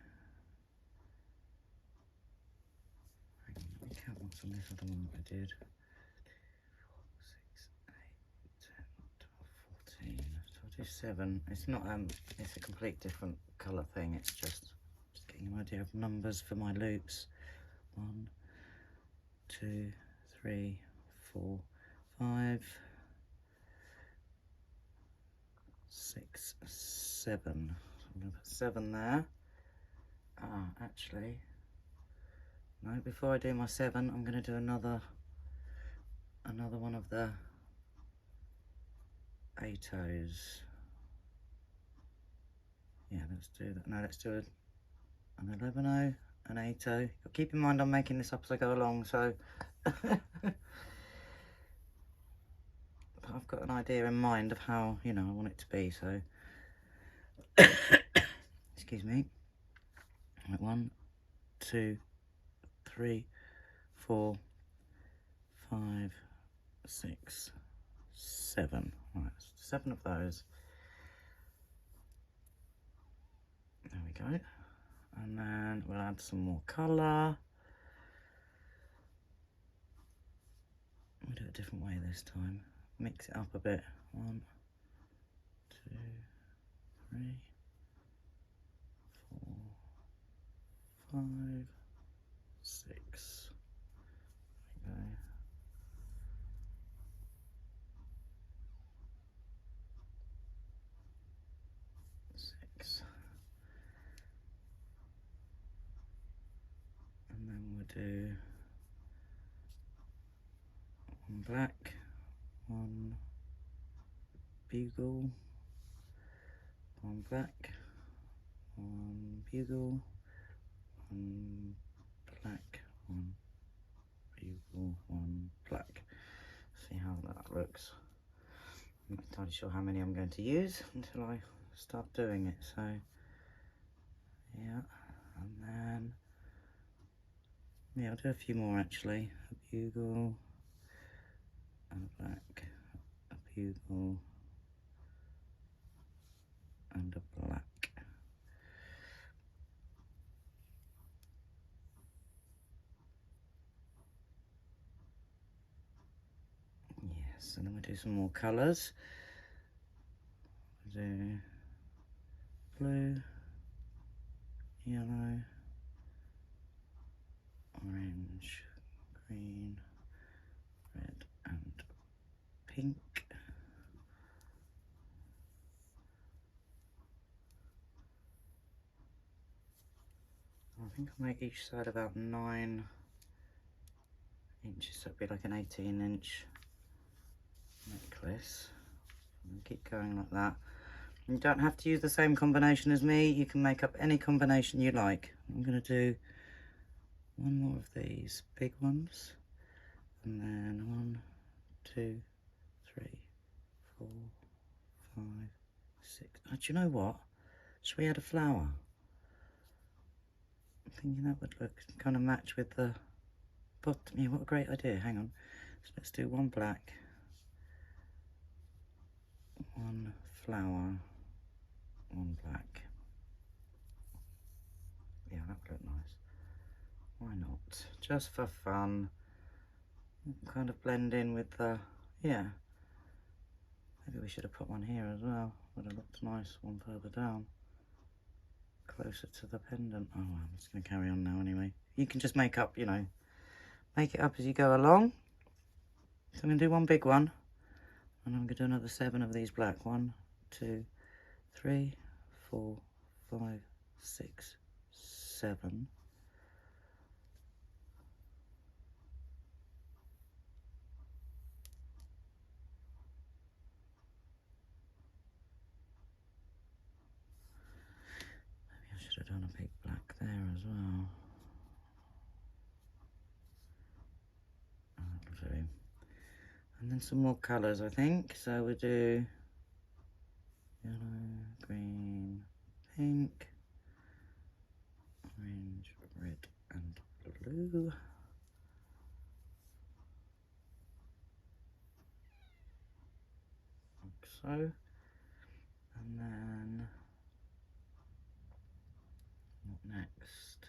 hang on, let me count what's on this other one that I did. 6, 8, 10, 12, 14. So I'll do 7. It's not it's a complete different colour thing. It's just getting an idea of numbers for my loops. 1, 2, 3, 4, 5, 6, 7. So I'm going to put 7 there. Actually, no, before I do my 7, I'm going to do another one of the 8-O's. Yeah, let's do that. No, let's do an 11-O, an 8-O. Keep in mind I'm making this up as I go along, so but I've got an idea in mind of how, you know, I want it to be, so excuse me. Right, 1, 2, 3, 4, 5, 6, 7. Right, 7 of those. There we go. And then we'll add some more colour. We'll do it a different way this time. Mix it up a bit. 1, 2, 3, 4, 5, 6. There we go. 6. And then we'll do 1 black, 1 bugle, 1 black, 1 bugle, 1 black, 1 bugle, 1 black. See how that looks. I'm not entirely sure how many I'm going to use until I start doing it. So yeah, and then yeah, I'll do a few more actually. A bugle and a black, a bugle and a black. Yes, and then we'll do some more colours. We'll do blue, yellow, orange, green, red and pink. I think I'll make each side about 9 inches, so it'd be like an 18-inch necklace. And keep going like that. You don't have to use the same combination as me. You can make up any combination you like. I'm going to do one more of these big ones, and then 1, 2, 3, 4, 5, 6. Oh, do you know what? Should we add a flower? I'm thinking that would look kind of match with the bottom. Yeah, what a great idea. Hang on. So let's do 1 black, 1 flower, 1 black. Yeah, that would look nice. Why not? Just for fun. Kind of blend in with the, yeah. Maybe we should have put one here as well. Would have looked nice one further down. Closer to the pendant. Oh well, I'm just going to carry on now anyway. You can just make up, you know, make it up as you go along. So I'm going to do 1 big one. And I'm going to do another 7 of these black. 1, 2, 3, 4, 5, 6, 7. Maybe I should have done a big black there as well. That'll do. And then some more colours, I think. So we'll do yellow, green, pink, orange, red and blue. Like so. And then, what next?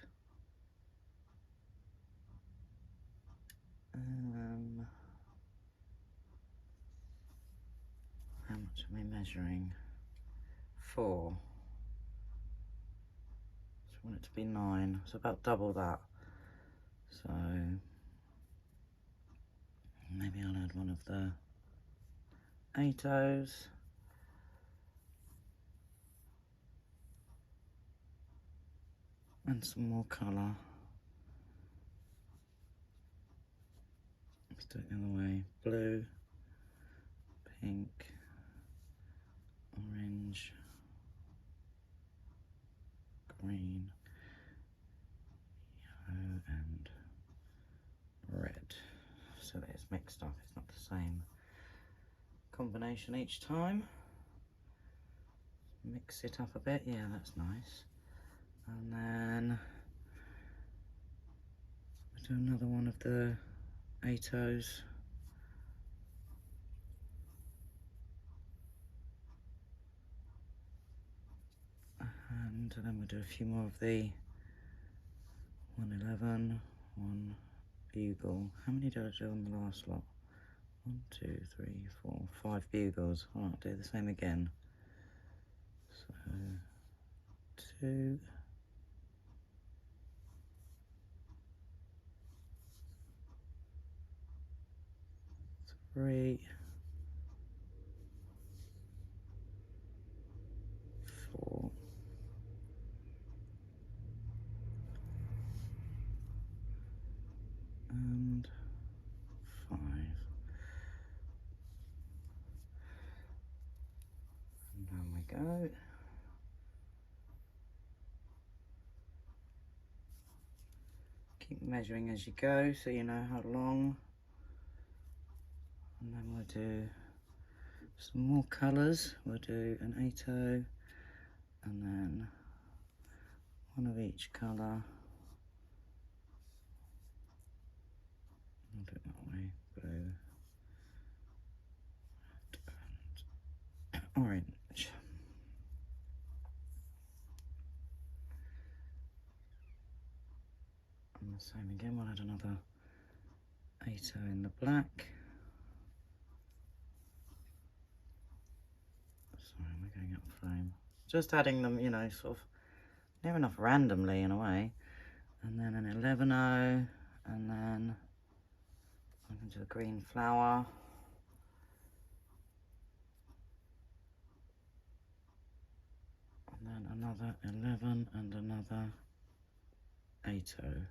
How much am I measuring? 4. So I want it to be 9. So about double that. So maybe I'll add one of the 8-Os. And some more colour. Let's do it the other way. Blue, pink, orange, green, yellow and red. So that it's mixed up, it's not the same combination each time. Mix it up a bit, yeah, that's nice. And then we'll do another one of the 8-Os. And then we'll do a few more of the 111, 1 bugle. How many did I do on the last lot? 1, 2, 3, 4, 5 bugles. Alright, do the same again. So 2, 3, 4, and 5. And down we go. Keep measuring as you go so you know how long. And then we'll do some more colours. We'll do an 8-O and then one of each colour. I'll do it that way. Blue, red and orange. And the same again, we'll add another 8-O in the black. Sorry, we're going out of frame. Just adding them, you know, sort of near enough randomly in a way. And then an 11-O, and then I'm going to do a green flower. And then another 11 and another 8-O.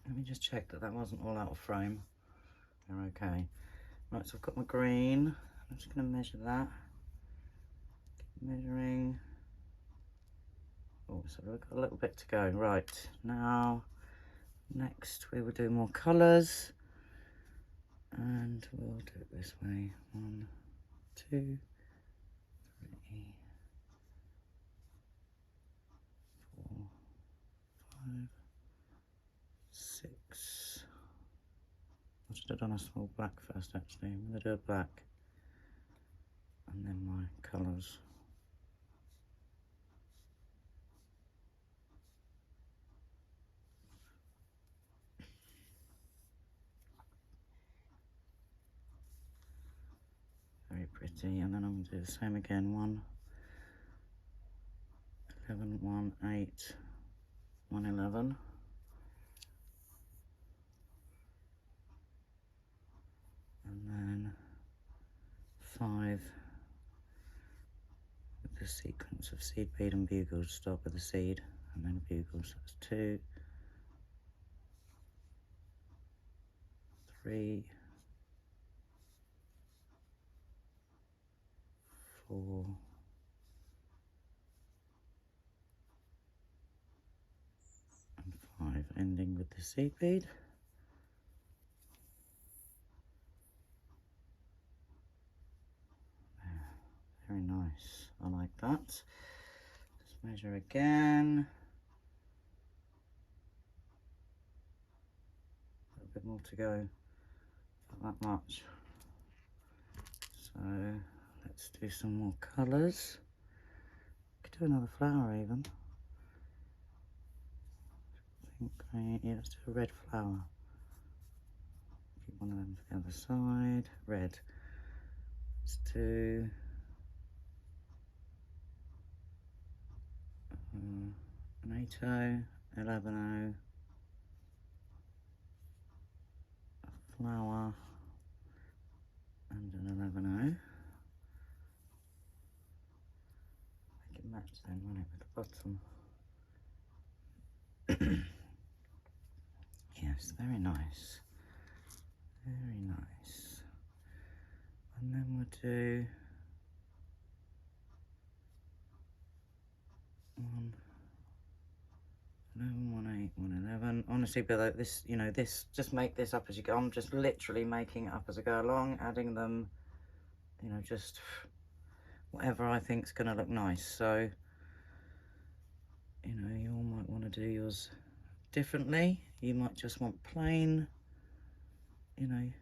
Let me just check that that wasn't all out of frame. They're okay. Right, so I've got my green. I'm just going to measure that. Keep measuring. Oh, so we've got a little bit to go. Right, now, next we will do more colours. And we'll do it this way. 1, 2, 3, 4, 5, 6. I should have done a small black first actually. I'm going to do a black and then my colours. Very pretty, and then I'm going to do the same again. 1, 11, 1, 8, 1, 11. And then 5 with the sequence of seed, bead and bugle. Start with the seed and then a bugle. So that's 2, 3, 4, and 5, ending with the seed bead. Very nice. I like that. Let's measure again. A little bit more to go. Not that much. So let's do some more colours. Could do another flower even. Pink, green. Yeah, let's do a red flower. Keep one of them to the other side. Red. Let's do an 8-0, 11-0, a flower, and an 11-0. Make it match then, won't it, with the bottom. Yes, very nice. Very nice. And then we'll do 1, 11, 1, 8, 1, 11. Honestly, below this, you know, this, just make this up as you go. I'm just literally making it up as I go along, adding them, you know, just whatever I think's gonna look nice. So, you know, you all might want to do yours differently. You might just want plain, you know, you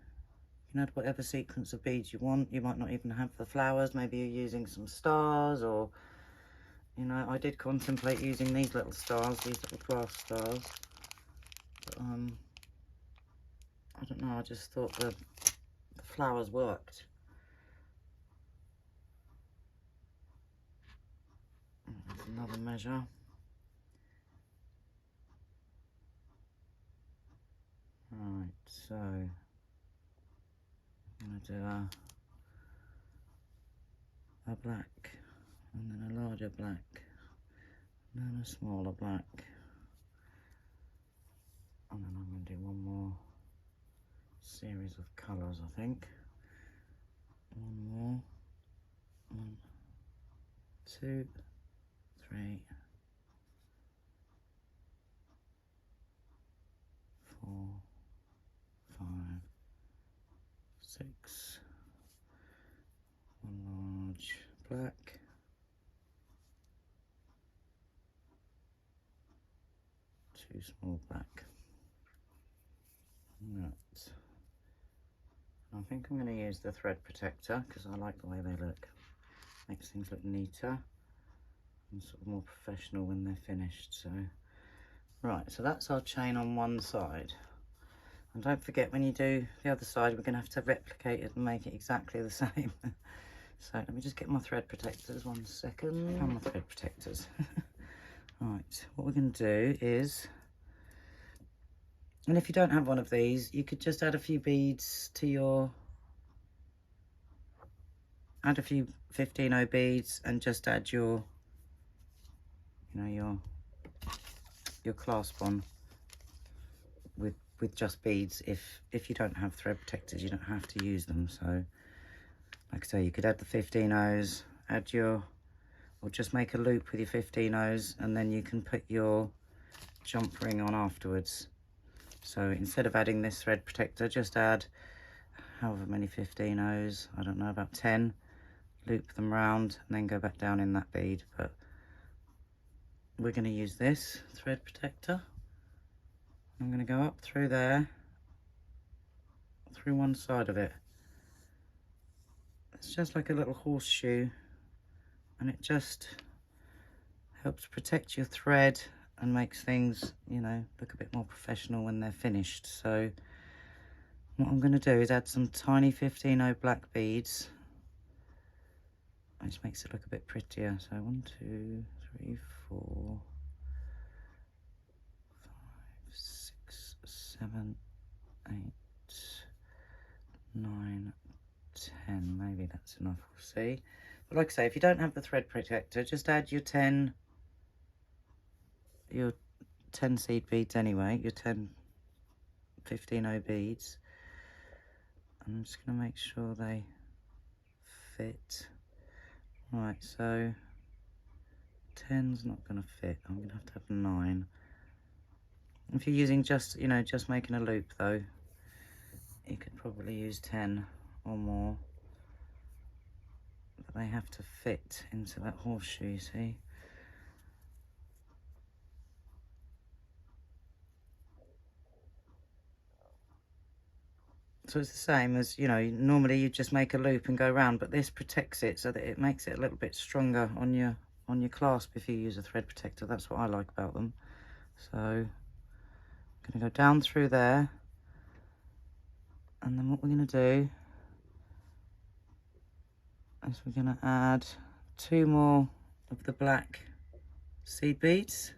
can add whatever sequence of beads you want. You might not even have the flowers. Maybe you're using some stars, or, you know, I did contemplate using these little stars, these little glass stars. But, I don't know, I just thought the flowers worked. There's another measure. Right, so I'm going to do a black, and then a larger black, and then a smaller black, and then I'm going to do one more series of colours, I think. One more. 1, 2, 3, 4, 5, 6. One large black. 2 small black. Right. I think I'm going to use the thread protector because I like the way they look. Makes things look neater and sort of more professional when they're finished. So, right, so that's our chain on one side. And don't forget, when you do the other side, we're going to have to replicate it and make it exactly the same. So let me just get my thread protectors, 1 second. And my thread protectors. Right, what we're going to do is, and if you don't have one of these, you could just add a few beads to your, add a few 15-0 beads and just add your, you know, your clasp on with just beads. If you don't have thread protectors, you don't have to use them. So like I say, you could add the 15-0s, add your, or just make a loop with your 15-0s, and then you can put your jump ring on afterwards. So instead of adding this thread protector, just add however many 15-0s, I don't know, about 10, loop them round and then go back down in that bead. But we're going to use this thread protector. I'm going to go up through there, through one side of it. It's just like a little horseshoe, and it just helps protect your thread and makes things, you know, look a bit more professional when they're finished. So what I'm going to do is add some tiny 15-0 black beads. It just makes it look a bit prettier. So 1, 2, 3, 4, 5, 6, 7, 8, 9, 10. Maybe that's enough, we'll see. But like I say, if you don't have the thread protector, just add your 10 seed beads anyway, your 10 15-0 beads. I'm just going to make sure they fit. Right, so 10's not going to fit. I'm going to have 9. If you're using just, you know, just making a loop though, you could probably use 10 or more. But they have to fit into that horseshoe, you see. So it's the same as, you know, normally you just make a loop and go round, but this protects it so that it makes it a little bit stronger on your clasp if you use a thread protector. That's what I like about them. So I'm going to go down through there, and then what we're going to do is we're going to add 2 more of the black seed beads.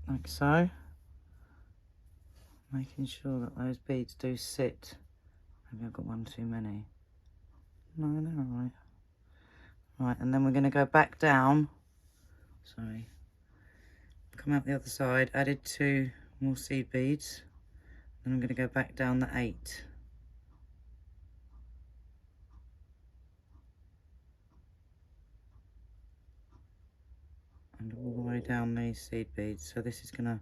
Like so. Making sure that those beads do sit. Maybe I've got one too many. No, they're all right. Right, and then we're going to go back down. Sorry. Come out the other side, added 2 more seed beads. Then I'm going to go back down the 8. And all the way down these seed beads. So this is going to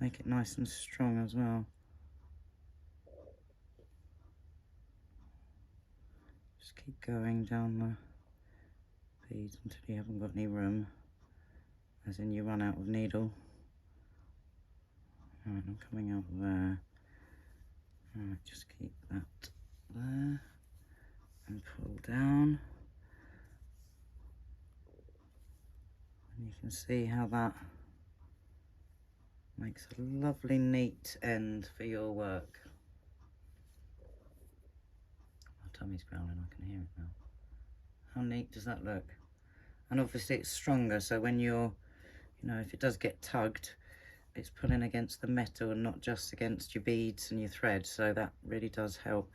make it nice and strong as well. Just keep going down the beads until you haven't got any room. As in you run out of needle. Right, I'm coming out there. Right, just keep that there. And pull down. And you can see how that makes a lovely neat end for your work. My tummy's growling, I can hear it now. How neat does that look? And obviously it's stronger, so when you're, you know, if it does get tugged, it's pulling against the metal and not just against your beads and your thread, so that really does help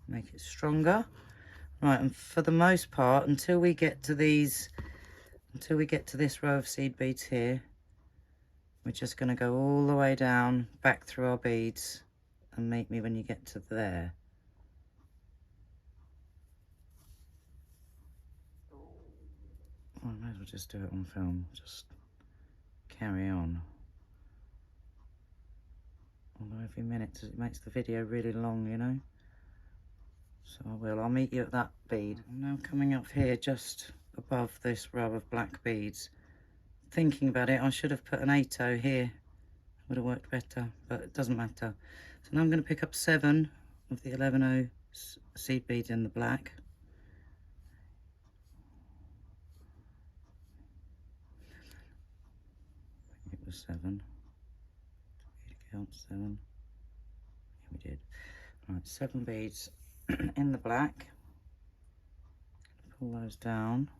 make it stronger. Right, and for the most part, until we get to this row of seed beads here, we're just going to go all the way down, back through our beads, and meet me when you get to there. Well, I might as well just do it on film, just carry on. Although every minute it makes the video really long, you know. So I will. I'll meet you at that bead. I'm now coming up here just above this row of black beads. Thinking about it, I should have put an 8-0 here. Would have worked better, but it doesn't matter. So now I'm going to pick up 7 of the 11-0 seed beads in the black. I think it was 7. Did we count 7? Yeah, we did. Right, 7 beads in the black. Pull those down.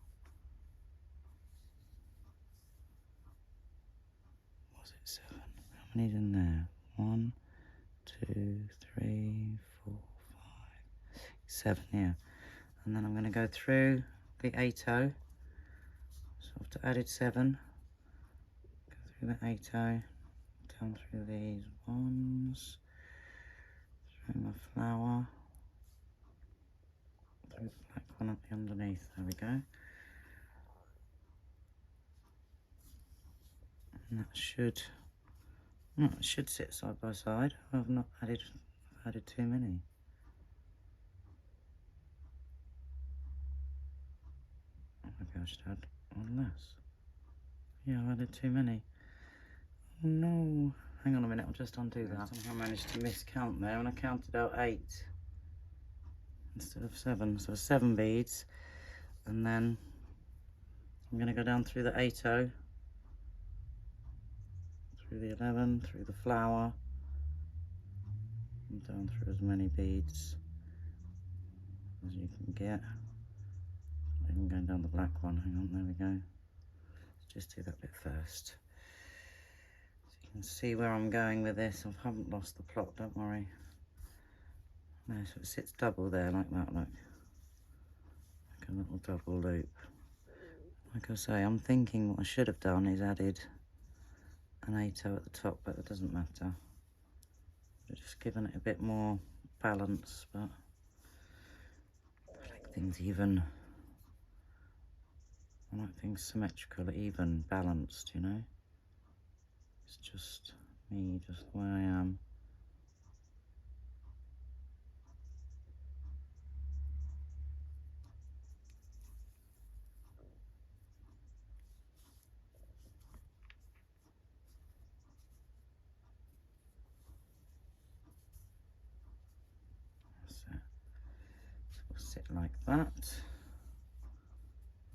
Was it 7? How many's in there? 1, 2, 3, 4, 5, 6, 7, yeah. And then I'm going to go through the 8-0. So after added 7, go through the 8-0, down through these ones, through my flower, through the black one up the underneath. There we go. And that should, well, it should sit side by side. I've not added too many. Maybe I should add one less. Yeah, I've added too many. Oh no. Hang on a minute, I'll just undo that. Somehow I managed to miscount there and I counted out 8 instead of 7. So 7 beads. And then I'm going to go down through the 8-0, through the 11, through the flower, and down through as many beads as you can get. I'm going down the black one. Hang on, there we go. Let's just do that bit first. So you can see where I'm going with this. I haven't lost the plot, don't worry. No, so it sits double there like that, look. Like a little double loop. Like I say, I'm thinking what I should have done is added an 8-0 at the top, but it doesn't matter. We're just giving it a bit more balance, but I like things even. I like things symmetrical, even, balanced, you know. It's just me, just the way I am. like that,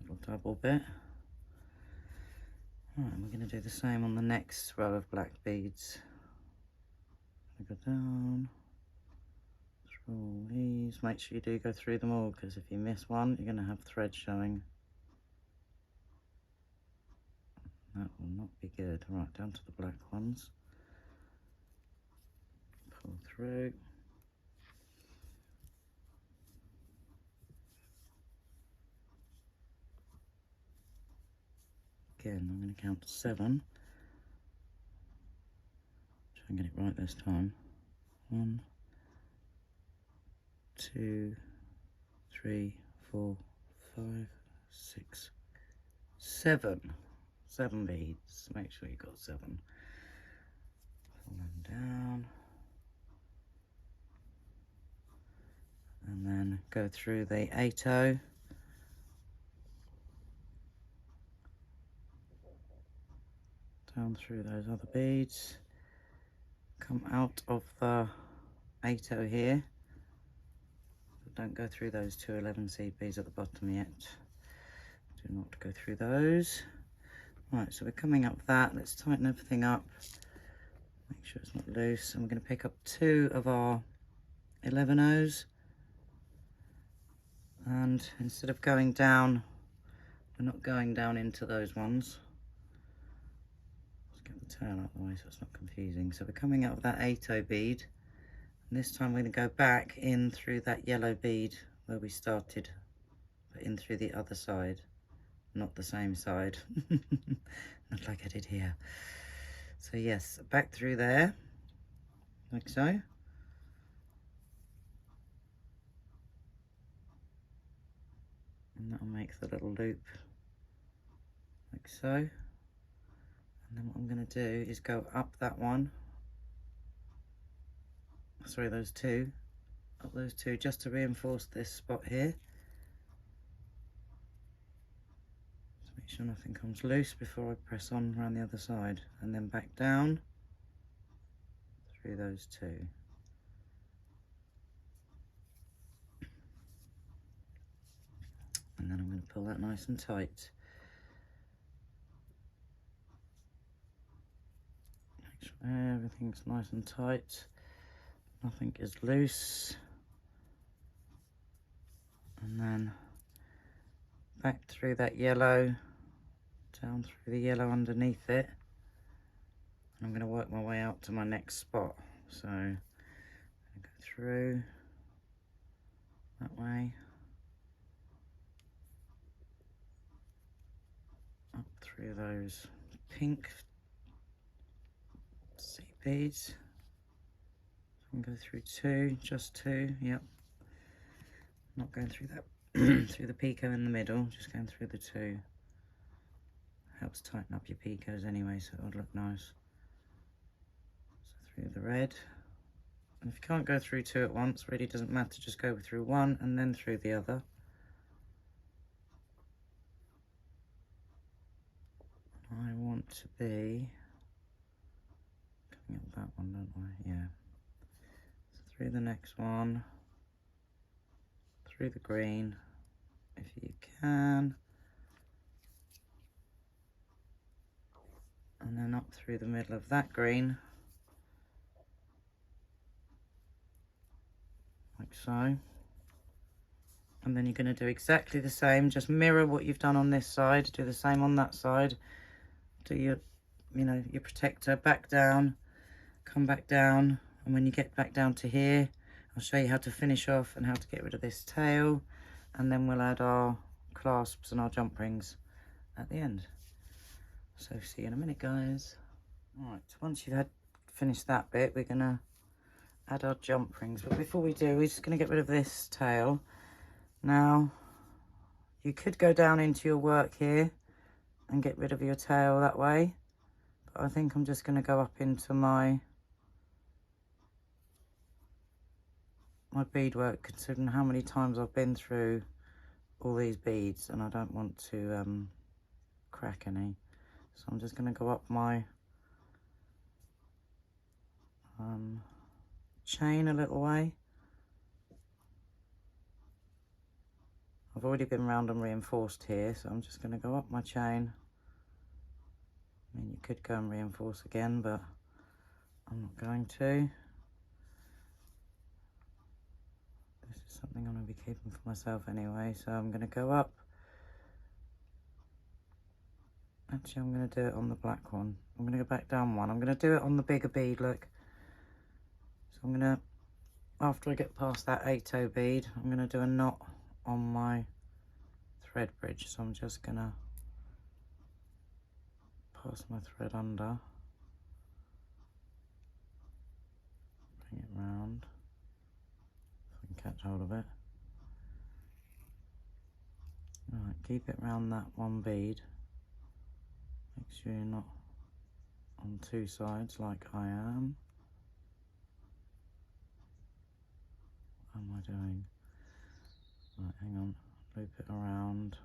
little double bit. Right, we're going to do the same on the next row of black beads. Go down through all these. Make sure you do go through them all, because if you miss one, you're going to have thread showing. That will not be good. Right, down to the black ones. Pull through. Again, I'm going to count to 7. Try and get it right this time. 1, 2, 3, 4, 5, 6, 7. 7 beads. Make sure you've got 7. Pull them down. And then go through the 8-0. Down through those other beads. Come out of the 8-0 here. But don't go through those 2 11 seed beads at the bottom yet. Do not go through those. Right, so we're coming up that. Let's tighten everything up. Make sure it's not loose. And we're going to pick up 2 of our 11-0s. And instead of going down, we're not going down into those ones. Let's get the tail out of the way so it's not confusing. So we're coming out of that 8-0 bead. And this time we're going to go back in through that yellow bead where we started, but in through the other side. Not the same side. Not like I did here. So yes, back through there, like so. And that'll make the little loop, like so. And then what I'm going to do is go up that one. Sorry, those 2. Up those 2 just to reinforce this spot here. Make sure nothing comes loose before I press on around the other side, and then back down through those 2. And then I'm going to pull that nice and tight. Make sure everything's nice and tight, nothing is loose. And then back through that yellow, down through the yellow underneath it, and I'm going to work my way out to my next spot. So I'm going to go through that way, up through those pink seed beads. I'm going to go through 2, just 2, yep. Not going through that through the picot in the middle, just going through the 2. Helps tighten up your picots anyway, so it'll look nice. So through the red. And if you can't go through 2 at once, really doesn't matter, just go through 1 and then through the other. I want to be coming up that one, don't I? Yeah. So through the next one, through the green, if you can, and then up through the middle of that green, like so. And then you're going to do exactly the same, just mirror what you've done on this side, do the same on that side, do your, your protector, back down, come back down, and when you get back down to here, I'll show you how to finish off and how to get rid of this tail, and then we'll add our clasps and our jump rings at the end. So see you in a minute, guys. All right, once you've finished that bit, we're gonna add our jump rings. But before we do, we're just gonna get rid of this tail. Now, you could go down into your work here and get rid of your tail that way, but I think I'm just gonna go up into my beadwork, considering how many times I've been through all these beads, and I don't want to crack any. So I'm just going to go up my chain a little way, I've already been round and reinforced here, so I'm just going to go up my chain. I mean, you could go and reinforce again, but I'm not going to. This is something I'm going to be keeping for myself anyway, so I'm going to go up. Actually, I'm going to do it on the black one. I'm going to go back down one. I'm going to do it on the bigger bead, look. So I'm going to, after I get past that 8-0 bead, I'm going to do a knot on my thread bridge. So I'm just going to pass my thread under, bring it round, if I can catch hold of it. Right, keep it round that one bead. Make sure you're not on two sides like I am. What am I doing? Right, hang on, loop it around.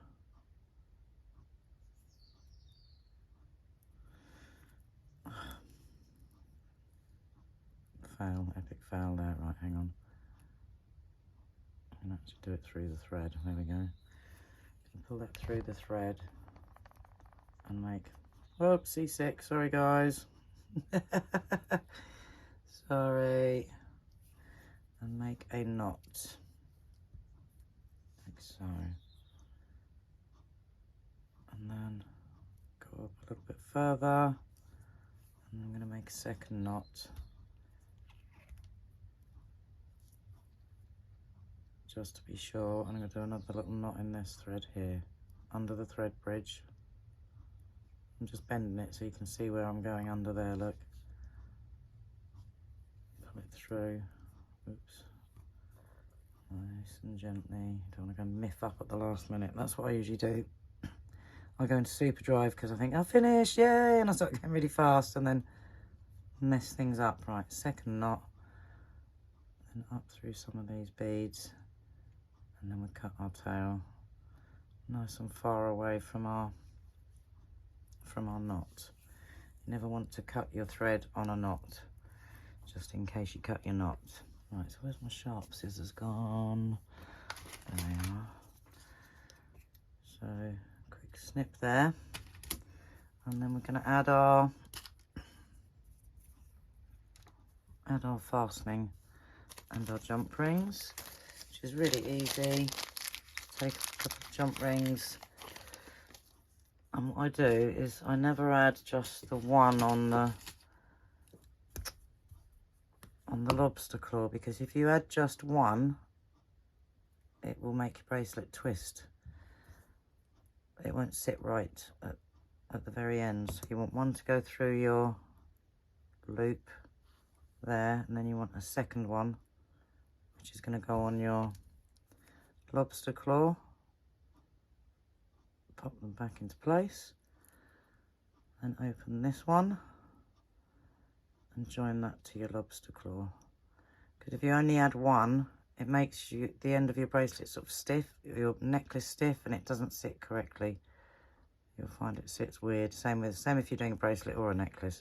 Fail, epic fail there. Right, hang on. I can actually do it through the thread. There we go. Pull that through the thread and make, whoopsie sick, sorry guys. Sorry. And make a knot, like so. And then go up a little bit further. And I'm going to make a second knot. Just to be sure, I'm going to do another little knot in this thread here, under the thread bridge. I'm just bending it so you can see where I'm going under there, look. Pull it through, oops. Nice and gently, don't want to go miff up at the last minute. That's what I usually do. I go into super drive because I think, I'll finish, yay, and I start getting really fast and then mess things up. Right, second knot, then up through some of these beads. And then we cut our tail nice and far away from our knot. You never want to cut your thread on a knot, just in case you cut your knot. Right, so where's my sharp scissors gone? There they are. So, quick snip there. And then we're going to add our fastening and our jump rings, which is really easy. Just take a couple of jump rings, and what I do is I never add just the one on the lobster claw, because if you add just one, it will make your bracelet twist. It won't sit right at the very end. So you want one to go through your loop there, and then you want a second one which is going to go on your lobster claw. Pop them back into place and open this one and join that to your lobster claw, because if you only add one, it makes the end of your bracelet sort of stiff, your necklace stiff, and it doesn't sit correctly. You'll find it sits weird. Same if you're doing a bracelet or a necklace.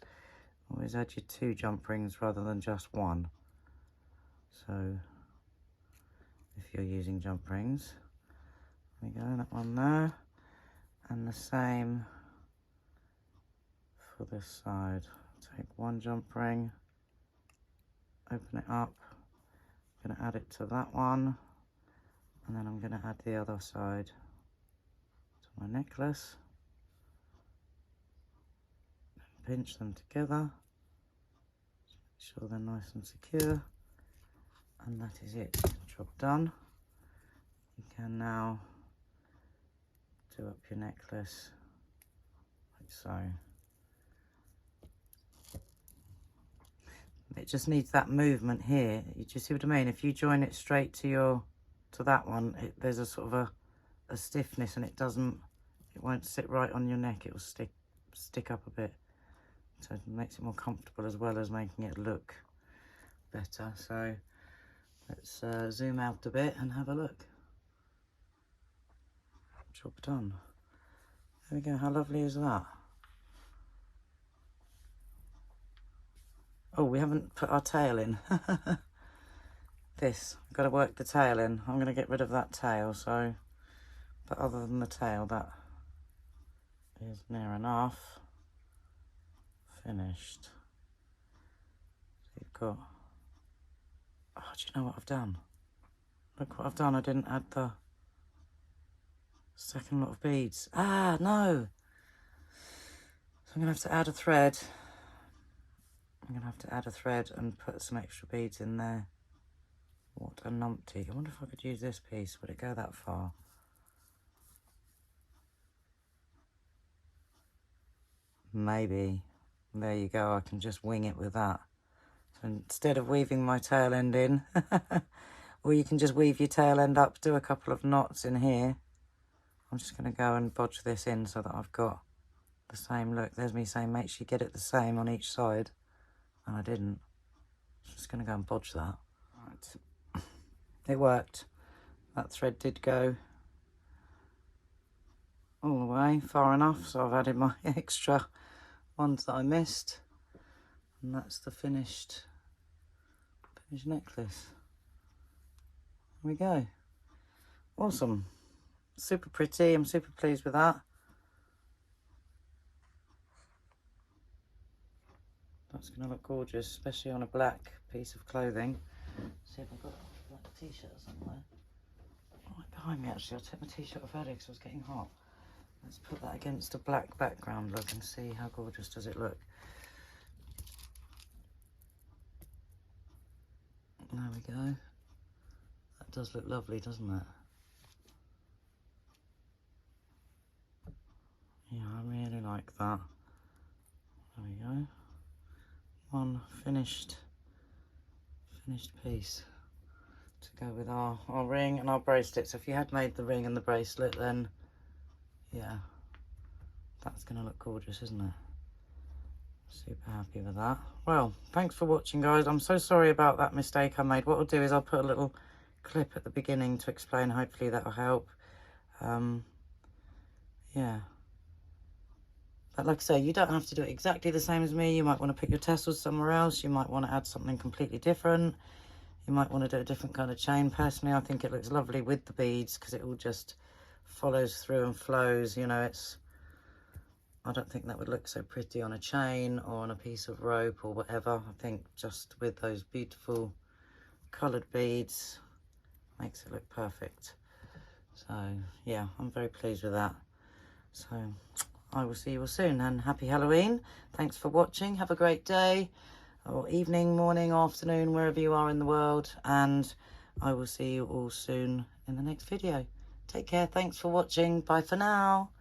Always add your 2 jump rings rather than just one. So if you're using jump rings, there we go, that one there, and the same for this side. Take 1 jump ring, open it up, I'm going to add it to that one, and then I'm going to add the other side to my necklace. Pinch them together, just make sure they're nice and secure, and that is it. Job done. You can now do up your necklace like so. It just needs that movement here. You just see what I mean? If you join it straight to that one, there's a sort of a stiffness, and it won't sit right on your neck. It will stick up a bit. So it makes it more comfortable as well as making it look better. So let's zoom out a bit and have a look. Job done. There we go. How lovely is that? Oh, we haven't put our tail in. I've got to work the tail in. I'm going to get rid of that tail, so But other than the tail, that is near enough finished. So you've got, oh, do you know what I've done? Look what I've done. I didn't add the second lot of beads. Ah, no. So I'm going to have to add a thread. I'm going to have to add a thread and put some extra beads in there. What a numpty. I wonder if I could use this piece. Would it go that far? Maybe. There you go. I can just wing it with that. So instead of weaving my tail end in, or you can just weave your tail end up, do a couple of knots in here. I'm just going to go and bodge this in so that I've got the same look. There's me saying make sure you get it the same on each side. And I didn't. Just going to go and bodge that. Right. It worked. That thread did go all the way far enough, so I've added my extra ones that I missed. And that's the finished necklace. There we go. Awesome. Super pretty. I'm super pleased with that. That's going to look gorgeous, especially on a black piece of clothing. See if I've got a black t-shirt somewhere. Right behind me, actually. I'll take my t-shirt off earlier because I was getting hot. Let's put that against a black background look and see how gorgeous does it look. There we go. That does look lovely, doesn't it? Yeah, I really like that. There we go. One finished piece to go with our ring and our bracelet. So if you had made the ring and the bracelet, then yeah, that's going to look gorgeous, isn't it? Super happy with that. Well, thanks for watching, guys. I'm so sorry about that mistake I made. What I'll do is I'll put a little clip at the beginning to explain. Hopefully that'll help. Yeah. But like I say, you don't have to do it exactly the same as me. You might want to put your tassels somewhere else. You might want to add something completely different. You might want to do a different kind of chain. Personally, I think it looks lovely with the beads because it all just follows through and flows. You know, I don't think that would look so pretty on a chain or on a piece of rope or whatever. I think just with those beautiful coloured beads makes it look perfect. So yeah, I'm very pleased with that. So I will see you all soon, and happy Halloween. Thanks for watching. Have a great day or evening, morning, afternoon, wherever you are in the world, and I will see you all soon in the next video. Take care. Thanks for watching. Bye for now.